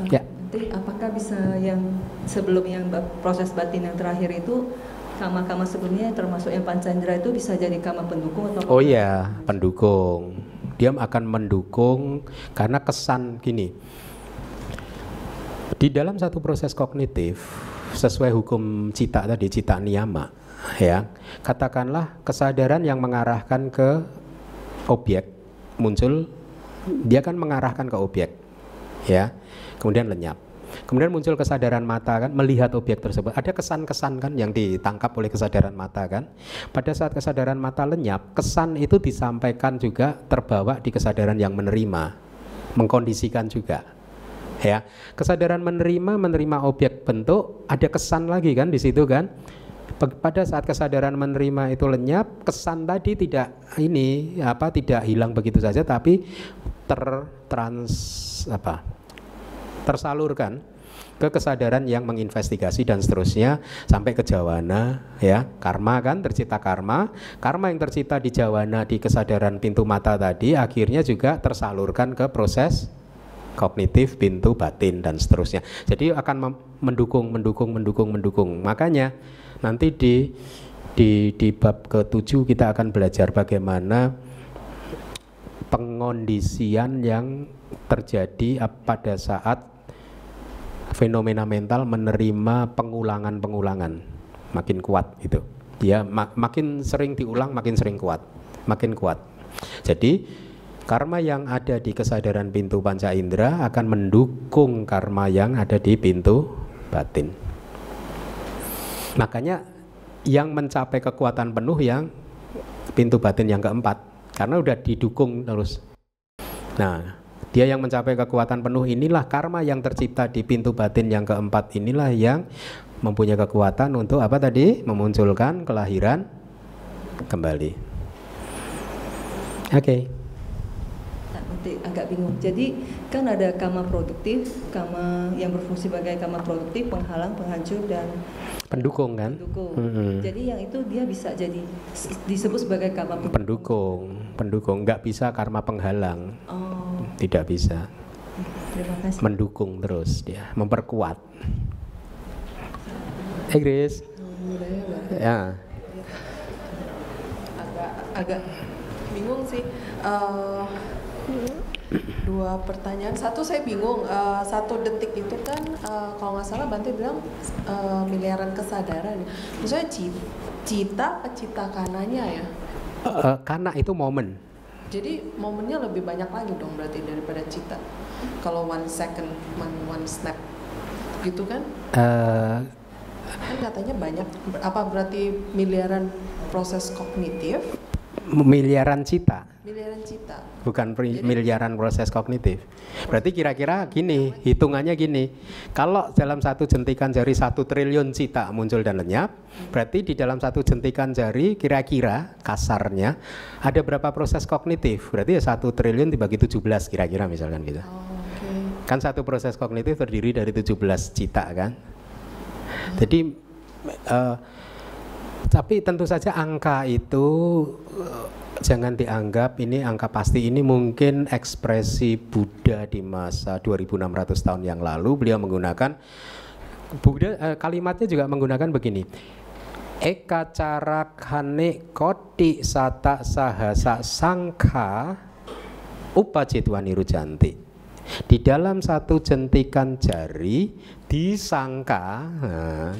Ya. Nanti apakah bisa yang sebelum yang proses batin yang terakhir itu kama-kama sebelumnya termasuk yang panca indera itu bisa jadi kama pendukung atau? Oh iya, pendukung. Dia akan mendukung karena kesan gini. Di dalam satu proses kognitif sesuai hukum cita tadi, cita niyama ya, katakanlah kesadaran yang mengarahkan ke objek muncul, dia kan mengarahkan ke objek ya, kemudian lenyap, kemudian muncul kesadaran mata kan, melihat objek tersebut, ada kesan-kesan kan yang ditangkap oleh kesadaran mata kan. Pada saat kesadaran mata lenyap, kesan itu disampaikan juga terbawa di kesadaran yang menerima, mengkondisikan juga ya. Kesadaran menerima objek bentuk, ada kesan lagi kan di situ kan. Pada saat kesadaran menerima itu lenyap, kesan tadi tidak tidak hilang begitu saja, tapi tersalurkan ke kesadaran yang menginvestigasi dan seterusnya sampai ke jawana ya. Karma kan, tercipta karma yang tercipta di jawana di kesadaran pintu mata tadi akhirnya juga tersalurkan ke proses kognitif pintu batin dan seterusnya. Jadi akan mendukung. Makanya nanti di bab ke-7 kita akan belajar bagaimana pengondisian yang terjadi pada saat fenomena mental menerima pengulangan makin kuat gitu. Ya, makin sering diulang makin sering kuat, makin kuat. Jadi karma yang ada di kesadaran pintu panca indera akan mendukung karma yang ada di pintu batin. Makanya yang mencapai kekuatan penuh yang pintu batin yang keempat, karena udah didukung terus. Nah, dia yang mencapai kekuatan penuh inilah karma yang tercipta di pintu batin yang keempat, inilah yang mempunyai kekuatan untuk apa tadi? Memunculkan kelahiran kembali. Oke. Agak bingung. Jadi kan ada kama produktif, kama yang berfungsi sebagai kama produktif, penghalang, penghancur dan pendukung kan? Pendukung. Jadi yang itu dia bisa jadi disebut sebagai kama pendukung. Nggak bisa karma penghalang. Oh. Tidak bisa. Terima kasih. Mendukung terus dia, memperkuat. Grace. Ya. Agak bingung sih. Dua pertanyaan. Satu saya bingung, 1 detik itu kan kalau nggak salah Bante bilang miliaran kesadaran. Maksudnya cita kananya ya? Kana itu momen. Jadi momennya lebih banyak lagi dong berarti daripada cita. Kalau 1 second, one snap gitu kan? Kan katanya banyak. Apa berarti miliaran proses kognitif? Miliaran cita. Miliaran cita. Bukan miliaran proses kognitif. Berarti kira-kira gini, hitungannya gini. Kalau dalam satu jentikan jari 1 triliun cita muncul dan lenyap, berarti di dalam satu jentikan jari kira-kira kasarnya ada berapa proses kognitif? Berarti ya 1 triliun dibagi 17 kira-kira misalkan gitu. Kan satu proses kognitif terdiri dari 17 cita kan. Jadi tapi tentu saja angka itu jangan dianggap ini angka pasti. Ini mungkin ekspresi Buddha di masa 2600 tahun yang lalu. Beliau menggunakan Buddha kalimatnya juga menggunakan begini. Eka cara kane koti sata sahasa sangka upacitwani rujanti. Di dalam satu jentikan jari disangka,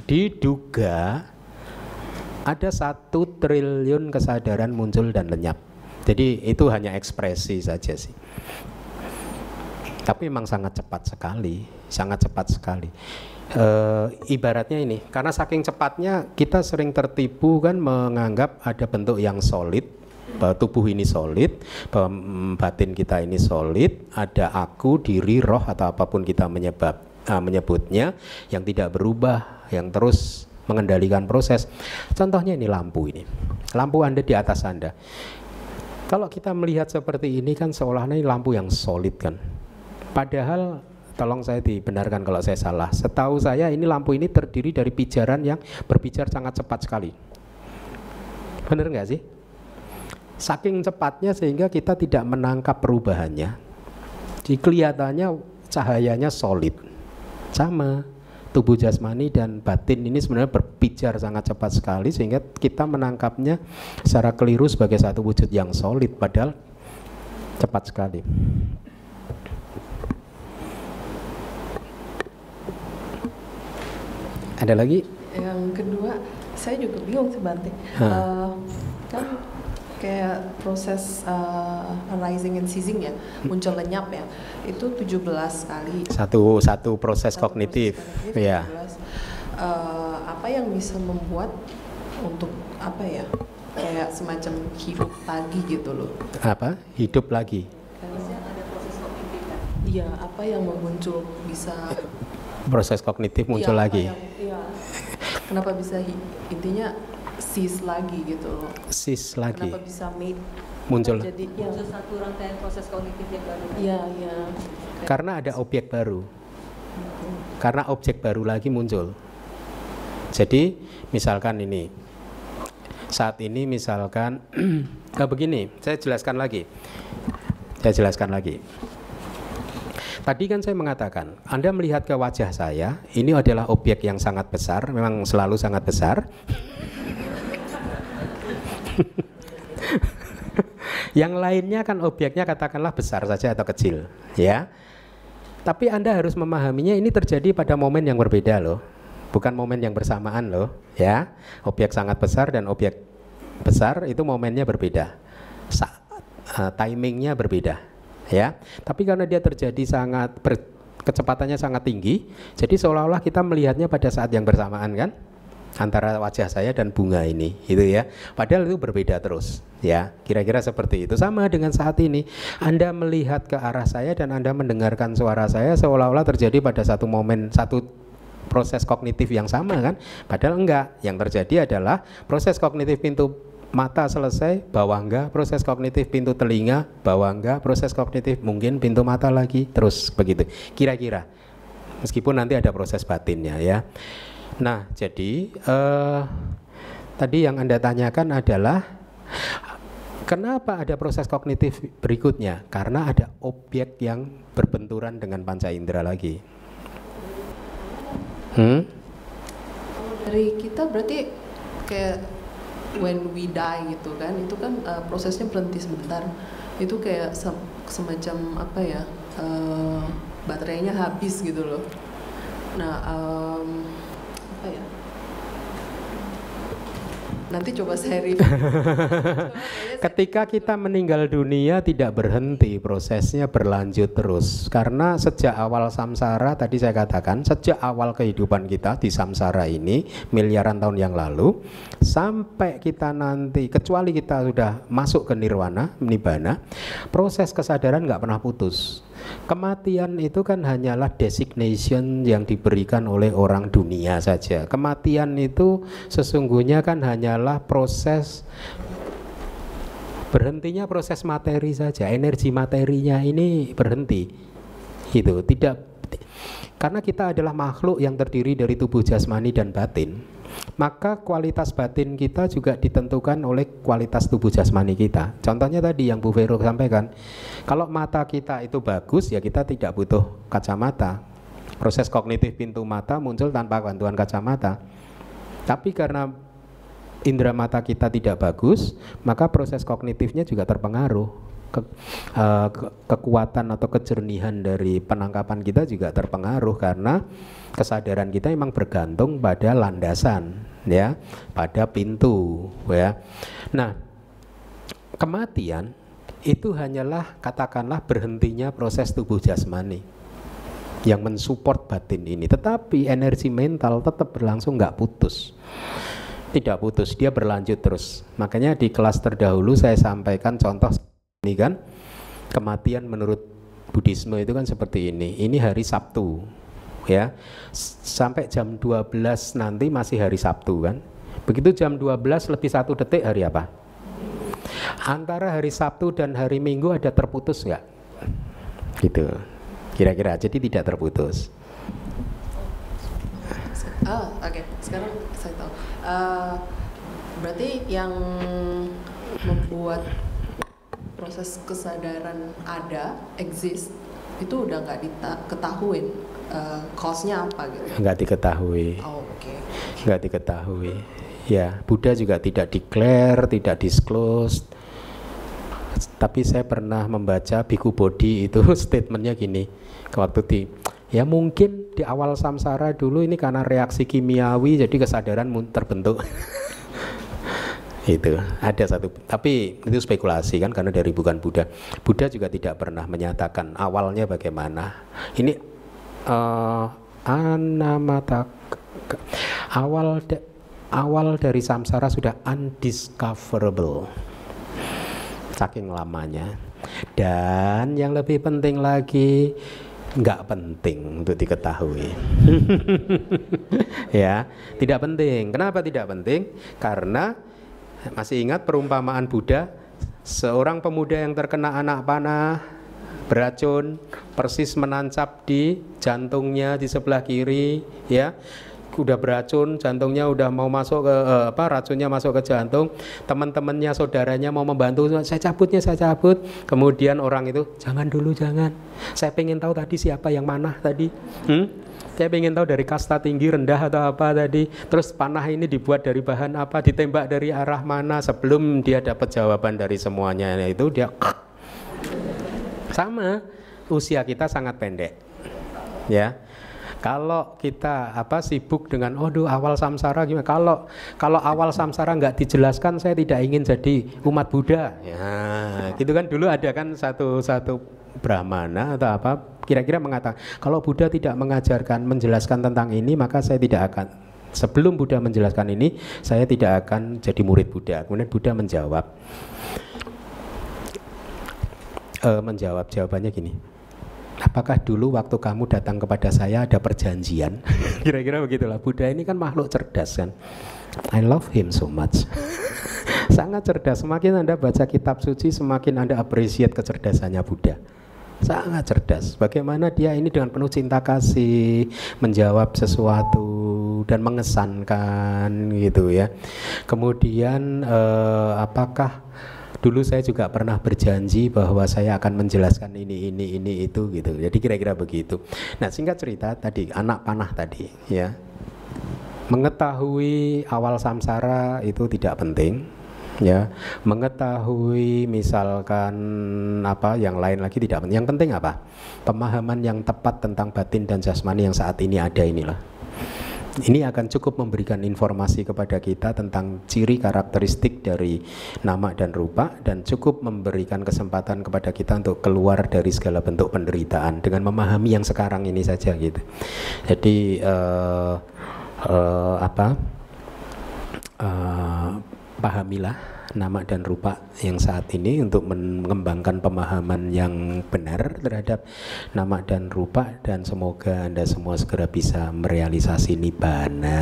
diduga ada 1 triliun kesadaran muncul dan lenyap. Jadi itu hanya ekspresi saja sih. Tapi memang sangat cepat sekali, sangat cepat sekali. Ibaratnya ini, karena saking cepatnya kita sering tertipu kan menganggap ada bentuk yang solid, bahwa tubuh ini solid, bahwa batin kita ini solid, ada aku, diri, roh atau apapun kita menyebutnya yang tidak berubah, yang terus mengendalikan proses. Contohnya ini lampu ini. Lampu Anda di atas Anda. Kalau kita melihat seperti ini kan seolah-olah ini lampu yang solid kan. Padahal tolong saya dibenarkan kalau saya salah. Setahu saya ini lampu ini terdiri dari pijaran yang berpijar sangat cepat sekali. Benar nggak sih? Saking cepatnya sehingga kita tidak menangkap perubahannya. Jadi kelihatannya cahayanya solid. Sama, tubuh jasmani dan batin ini sebenarnya berpijar sangat cepat sekali sehingga kita menangkapnya secara keliru sebagai satu wujud yang solid, padahal cepat sekali. Ada lagi? Yang kedua, saya juga bingung sih Bante. Kan kayak proses arising and ceasing ya, muncul lenyap ya, itu 17 kali. Satu proses kognitif, ya. Apa yang bisa membuat untuk apa ya, kayak semacam hidup lagi gitu loh. Apa? Hidup lagi? Iya, apa yang muncul bisa proses kognitif muncul lagi. Kenapa bisa intinya cease lagi gitu loh. Cease lagi. Kenapa bisa muncul? Jadi muncul satu rangkaian proses kognitif yang baru. Iya. Karena ada objek baru. Karena objek baru lagi muncul. Jadi misalkan ini. Saat ini misalkan begini, saya jelaskan lagi. Tadi kan saya mengatakan, Anda melihat ke wajah saya, ini adalah objek yang sangat besar, memang selalu sangat besar. Yang lainnya kan objeknya katakanlah besar saja atau kecil, ya. Tapi Anda harus memahaminya ini terjadi pada momen yang berbeda loh, bukan momen yang bersamaan loh, ya. Objek sangat besar dan objek besar itu momennya berbeda, timingnya berbeda. Ya, tapi karena dia terjadi kecepatannya sangat tinggi, jadi seolah-olah kita melihatnya pada saat yang bersamaan kan, antara wajah saya dan bunga ini, gitu ya. Padahal itu berbeda terus, ya. Kira-kira seperti itu. Sama dengan saat ini, Anda melihat ke arah saya dan Anda mendengarkan suara saya, seolah-olah terjadi pada satu momen, satu proses kognitif yang sama kan. Padahal enggak. Yang terjadi adalah proses kognitif pintu mata selesai, bawangga, proses kognitif pintu telinga, bawangga, proses kognitif mungkin pintu mata lagi, terus begitu. Kira-kira, meskipun nanti ada proses batinnya ya. Nah, jadi tadi yang Anda tanyakan adalah kenapa ada proses kognitif berikutnya? Karena ada objek yang berbenturan dengan panca indera lagi. Dari kita berarti kayak when we die gitu kan, itu kan prosesnya berhenti sebentar, itu kayak semacam apa ya, baterainya habis gitu loh. Nah apa ya, nanti coba saya review. Ketika kita meninggal dunia tidak berhenti, prosesnya berlanjut terus. Karena sejak awal samsara, tadi saya katakan, sejak awal kehidupan kita di samsara ini, miliaran tahun yang lalu, sampai kita nanti, kecuali kita sudah masuk ke nirwana, nibbana, proses kesadaran nggak pernah putus. Kematian itu kan hanyalah designation yang diberikan oleh orang dunia saja. Kematian itu sesungguhnya kan hanyalah proses berhentinya proses materi saja, energi materinya ini berhenti, gitu. Tidak, karena kita adalah makhluk yang terdiri dari tubuh jasmani dan batin, maka kualitas batin kita juga ditentukan oleh kualitas tubuh jasmani kita. Contohnya tadi yang Bu Vero sampaikan, kalau mata kita itu bagus ya kita tidak butuh kacamata. Proses kognitif pintu mata muncul tanpa bantuan kacamata. Tapi karena indera mata kita tidak bagus, maka proses kognitifnya juga terpengaruh. Kekuatan atau kejernihan dari penangkapan kita juga terpengaruh karena kesadaran kita memang bergantung pada landasan, ya, pada pintu, ya. Nah, kematian itu hanyalah katakanlah berhentinya proses tubuh jasmani yang mensupport batin ini, tetapi energi mental tetap berlangsung, nggak putus. Tidak putus, dia berlanjut terus. Makanya di kelas terdahulu saya sampaikan contoh ini kan, kematian menurut Buddhisme itu kan seperti ini. Ini hari Sabtu, ya. Sampai jam 12 nanti masih hari Sabtu kan. Begitu jam 12 lebih 1 detik hari apa? Antara hari Sabtu dan hari Minggu ada terputus nggak? Gitu. Kira-kira, jadi tidak terputus. Oke. Sekarang saya tahu. Berarti yang membuat proses kesadaran exist, itu udah nggak diketahuin cause-nya apa gitu? Nggak diketahui. Oh, oke. Nggak diketahui. Ya, Buddha juga tidak declare, tidak disclose. Tapi saya pernah membaca Bhikkhu Bodhi itu statementnya gini, waktu ya mungkin di awal samsara dulu ini karena reaksi kimiawi jadi kesadaran terbentuk. Itu ada satu, tapi itu spekulasi kan karena dari bukan Buddha. Buddha juga tidak pernah menyatakan awalnya bagaimana. Ini anamata, awal dari samsara sudah undiscoverable saking lamanya. Dan yang lebih penting lagi, nggak penting untuk diketahui. Ya, tidak penting. Kenapa tidak penting? Karena masih ingat perumpamaan Buddha, seorang pemuda yang terkena anak panah beracun persis menancap di jantungnya di sebelah kiri, ya. Udah beracun, jantungnya udah mau masuk ke racunnya masuk ke jantung. Teman-temannya, saudaranya mau membantu, saya cabut. Kemudian orang itu, jangan dulu, jangan. Saya pengen tahu tadi siapa yang mana tadi. Saya pengen tahu dari kasta tinggi, rendah atau apa tadi. Terus panah ini dibuat dari bahan apa, ditembak dari arah mana. Sebelum dia dapat jawaban dari semuanya itu dia sama. Usia kita sangat pendek, ya. Kalau kita sibuk dengan awal samsara gimana? Kalau awal samsara nggak dijelaskan, saya tidak ingin jadi umat Buddha. Ya, gitu kan dulu ada kan satu brahmana atau apa kira-kira mengatakan kalau Buddha tidak menjelaskan tentang ini, maka saya tidak akan, sebelum Buddha menjelaskan ini, saya tidak akan jadi murid Buddha. Kemudian Buddha menjawab jawabannya gini. Apakah dulu waktu kamu datang kepada saya ada perjanjian? Kira-kira begitulah. Buddha ini kan makhluk cerdas kan. I love him so much. Sangat cerdas. Semakin Anda baca kitab suci, semakin Anda appreciate kecerdasannya Buddha. Sangat cerdas. Bagaimana dia ini dengan penuh cinta kasih menjawab sesuatu dan mengesankan gitu ya. Kemudian apakah dulu saya juga pernah berjanji bahwa saya akan menjelaskan ini itu gitu. Jadi kira-kira begitu. Nah, singkat cerita tadi anak panah tadi ya. Mengetahui awal samsara itu tidak penting ya. Mengetahui misalkan yang lain lagi tidak penting. Yang penting apa? Pemahaman yang tepat tentang batin dan jasmani yang saat ini ada inilah. Ini akan cukup memberikan informasi kepada kita tentang ciri karakteristik dari nama dan rupa, dan cukup memberikan kesempatan kepada kita untuk keluar dari segala bentuk penderitaan dengan memahami yang sekarang ini saja gitu. Jadi pahamilah nama dan rupa yang saat ini untuk mengembangkan pemahaman yang benar terhadap nama dan rupa, dan semoga Anda semua segera bisa merealisasi nibbana.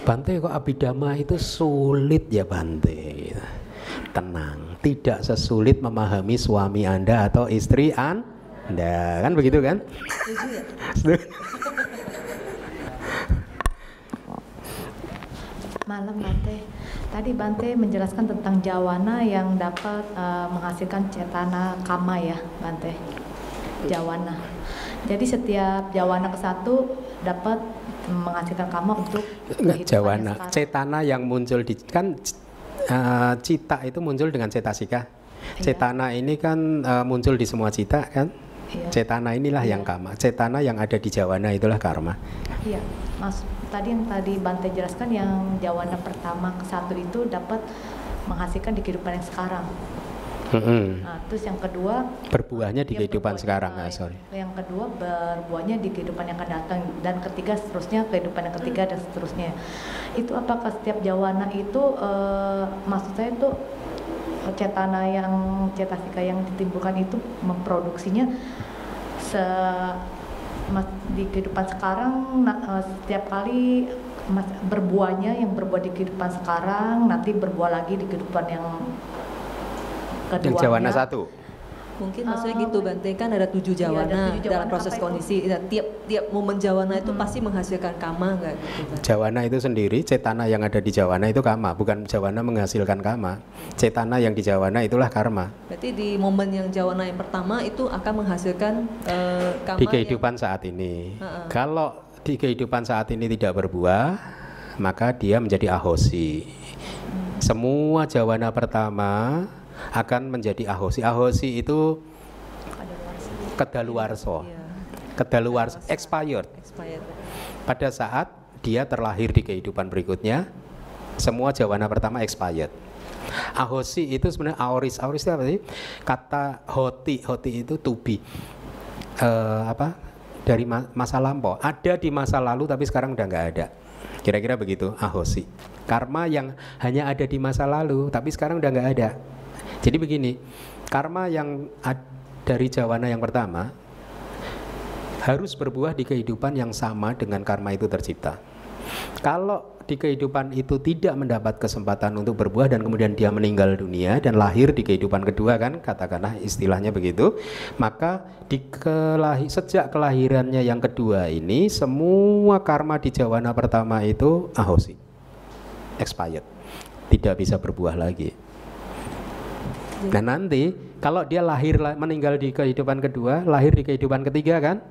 Bante, kok abhidhamma itu sulit ya Bante? Tenang, tidak sesulit memahami suami Anda atau istri Anda, kan begitu kan? Malam Bante. Tadi Bante menjelaskan tentang jawana yang dapat menghasilkan cetana kama ya Bante. Jawana. Jadi setiap jawana ke satu dapat menghasilkan kama untuk jawana. Cetana yang muncul di kan cita itu muncul dengan cetasika. Cetana ini kan muncul di semua cita kan. Cetana inilah yang kama. Cetana yang ada di jawana itulah karma. Iya, Mas. Tadi yang Bante jelaskan yang jawana pertama ke satu itu dapat menghasilkan di kehidupan yang sekarang. Nah, terus yang kedua berbuahnya di kehidupan sekarang. Yang kedua berbuahnya di kehidupan yang akan datang, dan ketiga seterusnya kehidupan yang ketiga dan seterusnya. Itu apakah setiap jawana itu maksud saya itu cetana yang cetasika yang ditimbulkan itu memproduksinya di kehidupan sekarang setiap kali berbuahnya yang berbuah di kehidupan sekarang nanti berbuah lagi di kehidupan yang kedua. Yang jawana satu. Mungkin maksudnya gitu Bante, kan ada 7 jawana, dalam proses kondisi. Tiap momen jawana itu pasti menghasilkan kama nggak gitu, Bante? Jawana itu sendiri, cetana yang ada di jawana itu kama, bukan jawana menghasilkan kama. Cetana yang di jawana itulah karma. Berarti di momen yang jawana yang pertama itu akan menghasilkan kama di kehidupan saat ini. Kalau di kehidupan saat ini tidak berbuah, maka dia menjadi ahosi. Semua jawana pertama akan menjadi ahosi. Ahosi itu kedaluwarsa. Kedaluwarsa expired. Pada saat dia terlahir di kehidupan berikutnya, semua jawana pertama expired. Ahosi itu sebenarnya auris. Auris itu apa sih? Kata hoti itu to be. Dari masa lampau. Ada di masa lalu tapi sekarang udah nggak ada. Kira-kira begitu ahosi. Karma yang hanya ada di masa lalu tapi sekarang udah nggak ada. Jadi begini, karma yang dari jawana yang pertama harus berbuah di kehidupan yang sama dengan karma itu tercipta. Kalau di kehidupan itu tidak mendapat kesempatan untuk berbuah dan kemudian dia meninggal dunia dan lahir di kehidupan kedua kan, katakanlah istilahnya begitu, maka sejak kelahirannya yang kedua ini semua karma di jawana pertama itu ahosi, expired, tidak bisa berbuah lagi. Nah nanti kalau dia meninggal di kehidupan kedua, lahir di kehidupan ketiga kan,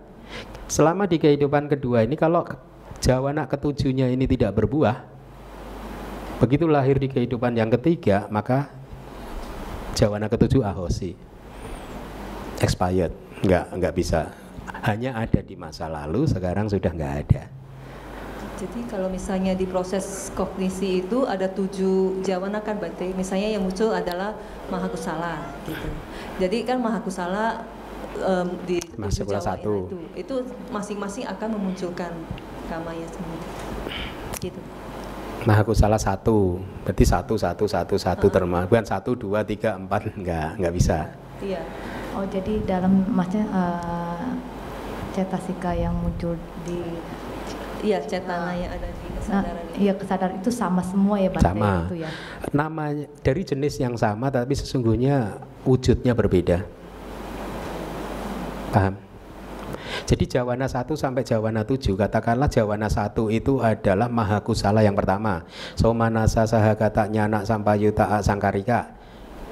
selama di kehidupan kedua ini kalau jawana ketujuhnya ini tidak berbuah, begitu lahir di kehidupan yang ketiga maka jawana ketujuh ahosi, expired, nggak bisa, hanya ada di masa lalu, sekarang sudah nggak ada. Jadi kalau misalnya di proses kognisi itu ada 7 jawana kan Bante, misalnya yang muncul adalah mahakusala gitu. Jadi kan mahakusala di 7 jawana itu masing-masing akan memunculkan kamanya sendiri gitu. Mahakusala 1, berarti 1 terma, bukan 1, 2, 3, 4, nggak bisa. Iya. Oh jadi dalam maksudnya cetasika yang muncul di cetana yang ada di kesadaran kesadaran itu sama semua ya Bante? Sama itu ya? Namanya dari jenis yang sama tapi sesungguhnya wujudnya berbeda, paham? Jadi jawana 1 sampai jawana 7, katakanlah jawana 1 itu adalah mahakusala yang pertama, somanasa sahagata nyana sampayuta sangkarika,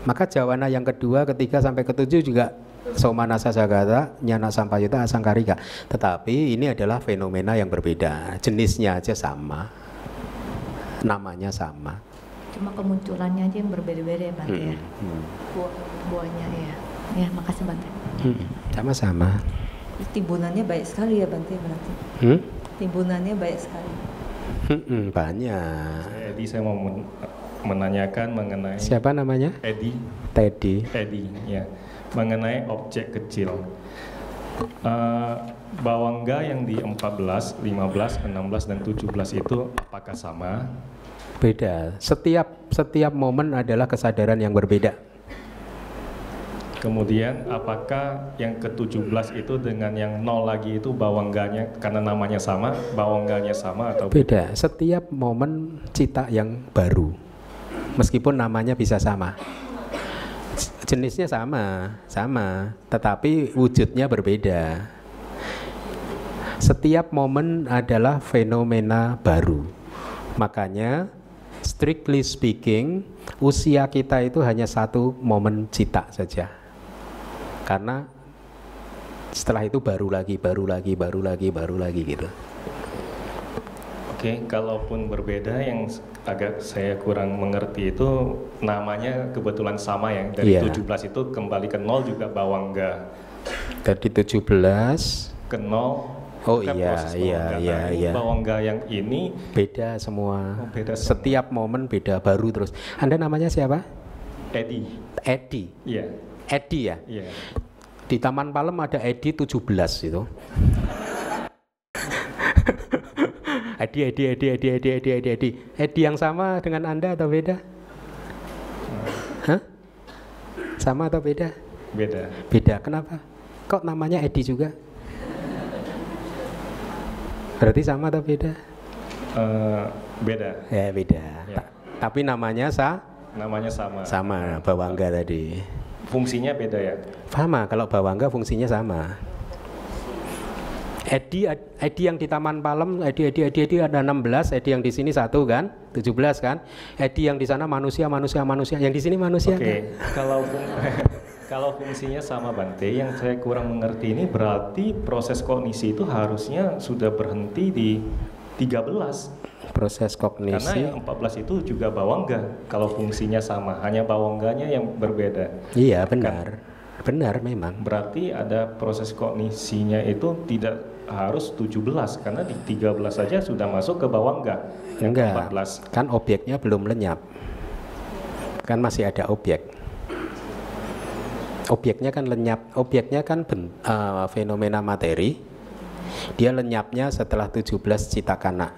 maka jawana yang kedua, ketiga sampai ketujuh juga somanasa sahagata nyana sampayuta sangkarika. Tetapi ini adalah fenomena yang berbeda, jenisnya aja sama, namanya sama, cuma kemunculannya aja yang berbeda-beda ya Bante ya. Buahnya ya makasih Bante. Sama-sama. Timbunannya baik sekali ya Bante berarti. Timbunannya baik sekali. Banyak. Edi, saya mau menanyakan mengenai. Siapa namanya? Edi. Teddy. Edi, ya. Mengenai objek kecil. Bawangga yang di 14, 15, 16 dan 17 itu apakah sama? Beda. Setiap momen adalah kesadaran yang berbeda. Kemudian apakah yang ke-17 itu dengan yang 0 lagi itu bawangganya karena namanya sama, bawangganya sama atau beda? Setiap momen cita yang baru, meskipun namanya bisa sama, jenisnya sama, tetapi wujudnya berbeda. Setiap momen adalah fenomena baru, makanya strictly speaking, usia kita itu hanya satu momen cita saja. Karena setelah itu baru lagi gitu. Oke, kalaupun berbeda yang agak saya kurang mengerti itu namanya kebetulan sama ya. Dari 17 itu kembali ke 0 juga bawangga. Dari 17 ke 0. Oh kan iya. Bawangga yang ini beda semua. Beda semua. Setiap momen beda baru terus. Anda namanya siapa? Edi. Iya. Edi ya? Iya. Di Taman Palem ada Edi 17 itu. Edi yang sama dengan Anda atau beda? Hah? Sama atau beda? Beda. Kenapa? Kok namanya Edi juga? Berarti sama atau beda? Beda. Ya beda. Ya. Tapi namanya Namanya sama. Sama, bawangga tadi. Fungsinya beda ya? Sama, kalau bawangga fungsinya sama. Edi yang di Taman Palem, Edi ada 16, Edi yang di sini 1 kan, 17 kan. Edi yang di sana manusia, yang di sini manusia. Oke. Kalau fungsinya sama Bante, yang saya kurang mengerti ini berarti proses kognisi itu harusnya sudah berhenti di 13. Proses kognisi. Karena yang 14 itu juga bawangga. Kalau fungsinya sama, hanya bawangganya yang berbeda. Iya benar. Benar memang. Berarti ada proses kognisinya itu tidak harus 17 karena di 13 saja sudah masuk ke bawangga. Yang 14. Kan objeknya belum lenyap. Kan masih ada objek. Objeknya kan lenyap, objeknya kan fenomena materi. Dia lenyapnya setelah 17 citakana.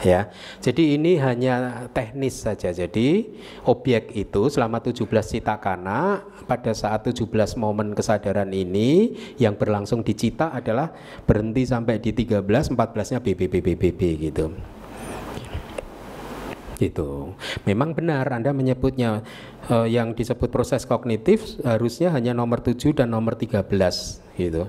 Ya. Jadi ini hanya teknis saja. Jadi objek itu selama 17 citakana pada saat 17 momen kesadaran ini yang berlangsung di cita adalah berhenti sampai di 13, 14-nya BBB gitu. Gitu. Memang benar Anda menyebutnya yang disebut proses kognitif harusnya hanya nomor 7 dan nomor 13 gitu.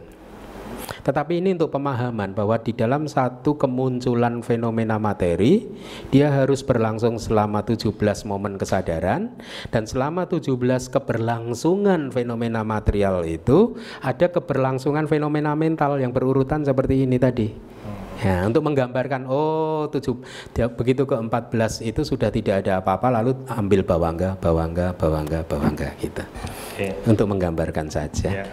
Tetapi ini untuk pemahaman bahwa di dalam satu kemunculan fenomena materi dia harus berlangsung selama 17 momen kesadaran, dan selama 17 keberlangsungan fenomena material itu ada keberlangsungan fenomena mental yang berurutan seperti ini tadi. Ya, untuk menggambarkan begitu ke 14 itu sudah tidak ada apa-apa lalu ambil bawangga gitu. Okay. Untuk menggambarkan saja. Yeah.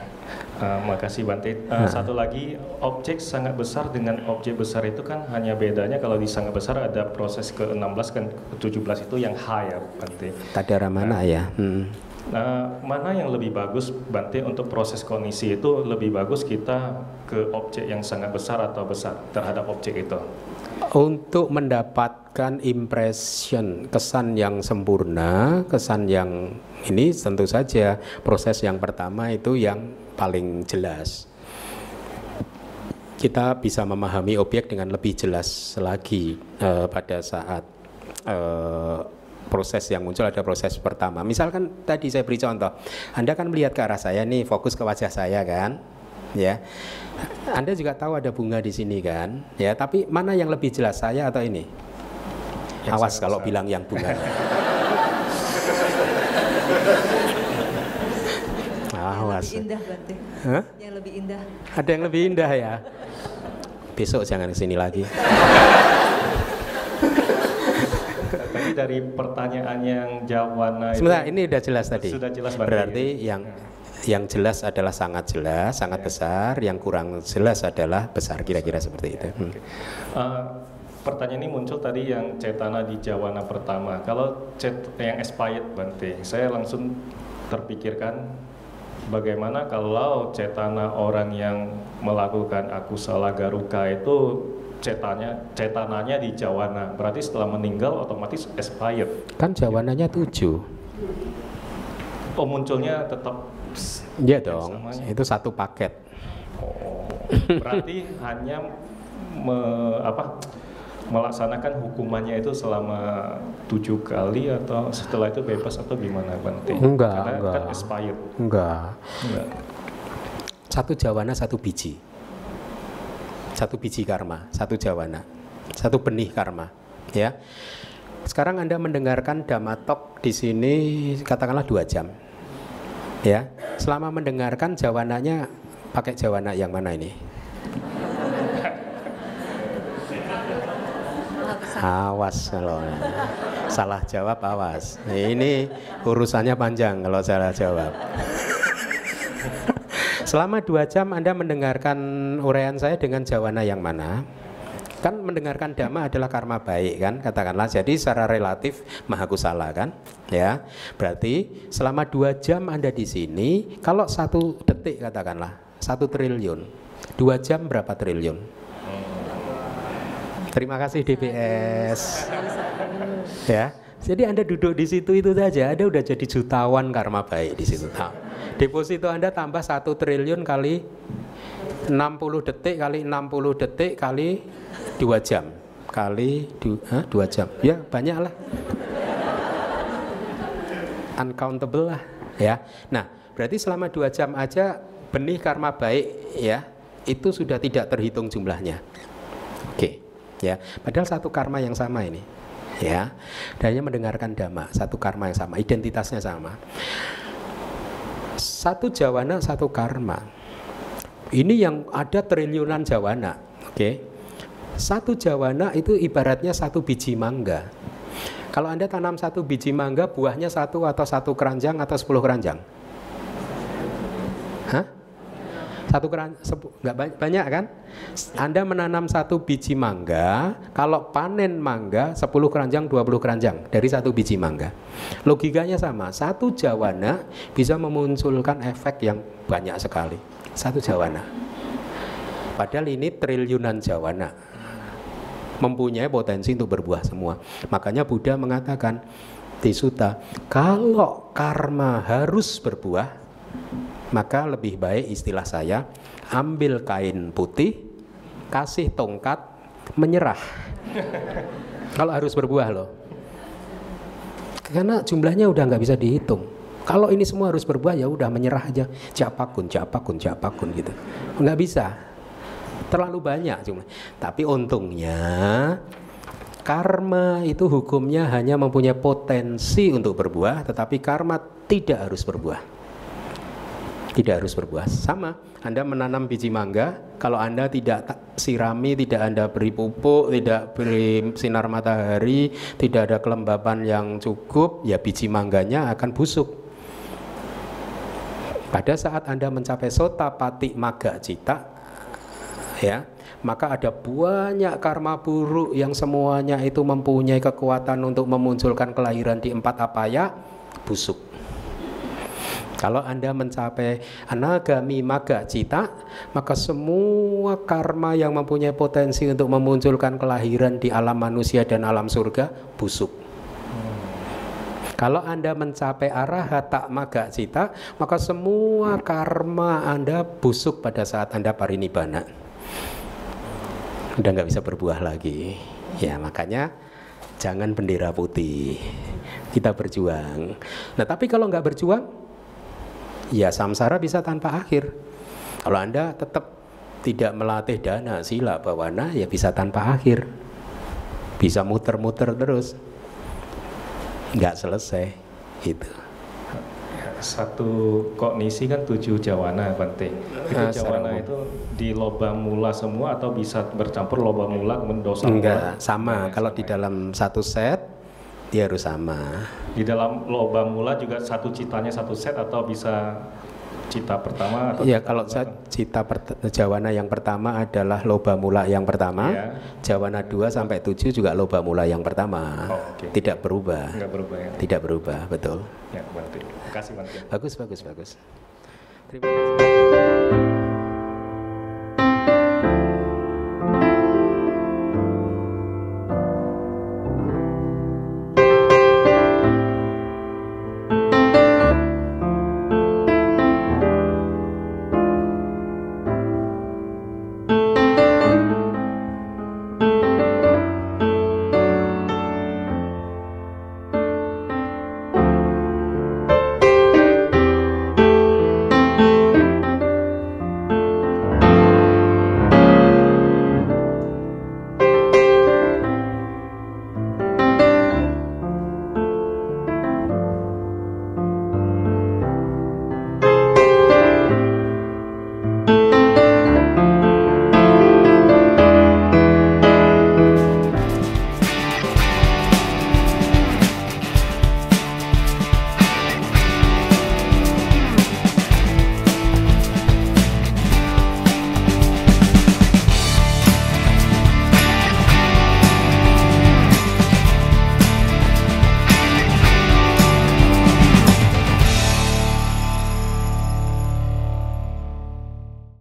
Makasih Bante. Satu lagi, objek sangat besar dengan objek besar itu kan hanya bedanya kalau di sangat besar ada proses ke-16 kan ke-17 itu yang high ya Bante. Tadara mana ya? Mana yang lebih bagus Bante untuk proses kognisi itu lebih bagus kita ke objek yang sangat besar atau besar terhadap objek itu? Untuk mendapatkan impression, kesan yang sempurna, kesan yang ini tentu saja proses yang pertama itu yang paling jelas. Kita bisa memahami objek dengan lebih jelas lagi pada saat proses yang muncul ada proses pertama. Misalkan tadi saya beri contoh, Anda kan melihat ke arah saya nih, fokus ke wajah saya kan, ya. Anda juga tahu ada bunga di sini kan, ya. Tapi mana yang lebih jelas, saya atau ini? Yang awas kalau besar. Bilang yang bunga. Awas. Yang lebih indah berarti. Hah? Yang lebih indah. Ada yang lebih indah ya. Besok jangan kesini lagi. Tadi dari pertanyaan yang jawabannya sebentar, ini udah jelas tadi. Sudah jelas berarti yang jelas adalah sangat jelas, sangat besar. Yang kurang jelas adalah besar, kira-kira seperti itu. Pertanyaan ini muncul tadi yang cetana di jawana pertama. Kalau yang expired Bante, saya langsung terpikirkan bagaimana kalau cetana orang yang melakukan akusala garuka itu cetananya di jawana, berarti setelah meninggal otomatis expired. Kan jawananya 7. Oh, munculnya tetap. Iya dong, samanya. Itu satu paket. Oh, berarti hanya melaksanakan hukumannya itu selama 7 kali atau setelah itu bebas atau gimana Bante? Enggak. Kan expired. Enggak. Satu jawana satu biji. Satu biji karma, satu jawana, satu benih karma, ya. sekarang Anda mendengarkan Dhamma Talk di sini katakanlah 2 jam. Ya, selama mendengarkan jawananya pakai jawana yang mana ini? Awas kalau salah jawab, awas. Ini urusannya panjang kalau salah jawab. Selama 2 jam Anda mendengarkan uraian saya dengan jawana yang mana? Kan mendengarkan dhamma adalah karma baik kan, katakanlah. Jadi secara relatif mahakusala kan, ya. Berarti selama 2 jam Anda di sini, kalau 1 detik katakanlah 1 triliun, 2 jam berapa triliun? Terima kasih DPS. Ya. Jadi Anda duduk di situ itu saja, Anda udah jadi jutawan karma baik di situ. Nah, deposito Anda tambah 1 triliun kali 60 detik kali 60 detik kali 2 jam kali 2 jam. Ya, banyak lah. Uncountable lah, ya. Nah, berarti selama 2 jam aja benih karma baik ya, itu sudah tidak terhitung jumlahnya. Oke, ya. Padahal satu karma yang sama ini. Ya. Dan hanya mendengarkan dhamma, satu karma yang sama, identitasnya sama. Satu jawana, satu karma. Ini yang ada triliunan jawana, oke? Satu jawana itu ibaratnya 1 biji mangga. Kalau Anda tanam 1 biji mangga, buahnya 1 atau 1 keranjang atau 10 keranjang? Hah? 1 keranjang, nggak banyak kan? Anda menanam 1 biji mangga, kalau panen mangga 10 keranjang, 20 keranjang dari 1 biji mangga. Logikanya sama, 1 jawana bisa memunculkan efek yang banyak sekali. 1 jawana. Padahal ini triliunan jawana, mempunyai potensi untuk berbuah semua. Makanya Buddha mengatakan di Sutta, kalau karma harus berbuah, maka lebih baik istilah saya, ambil kain putih, kasih tongkat, menyerah. Kalau harus berbuah loh. Karena jumlahnya udah nggak bisa dihitung. Kalau ini semua harus berbuah, ya udah menyerah aja, japakun gitu, nggak bisa, terlalu banyak cuma. Tapi untungnya karma itu hukumnya hanya mempunyai potensi untuk berbuah, tetapi karma tidak harus berbuah, tidak harus berbuah. Sama, Anda menanam biji mangga, kalau Anda tidak sirami, tidak Anda beri pupuk, tidak beri sinar matahari, tidak ada kelembapan yang cukup, ya biji mangganya akan busuk. Pada saat Anda mencapai sota pati magga cita, ya, maka ada banyak karma buruk yang semuanya itu mempunyai kekuatan untuk memunculkan kelahiran di 4 apaya, busuk. Kalau Anda mencapai anagami magga cita, maka semua karma yang mempunyai potensi untuk memunculkan kelahiran di alam manusia dan alam surga, busuk. Kalau Anda mencapai arahata magga cita, maka semua karma Anda busuk pada saat Anda parinibbana. Udah nggak bisa berbuah lagi. Ya, makanya jangan bendera putih. Kita berjuang. Nah, tapi kalau nggak berjuang, ya samsara bisa tanpa akhir. Kalau Anda tetap tidak melatih dana, sila, bawana, ya bisa tanpa akhir. Bisa muter-muter terus. Nggak selesai gitu. Satu kognisi kan 7 jawana, Bante. Itu jawana itu di loba mula semua atau bisa bercampur loba mula kemudian dosa mula? Enggak, sama. Kalau di dalam satu set dia harus sama. Di dalam loba mula juga satu citanya 1 set atau bisa cita pertama atau ya, kalau cita jawana yang pertama adalah loba mula yang pertama, ya. Jawana 2 sampai 7 juga loba mula yang pertama. Tidak berubah. Enggak berubah ya. Tidak berubah, betul. Ya, Bante. Terima kasih, Bante. Bagus. Terima kasih.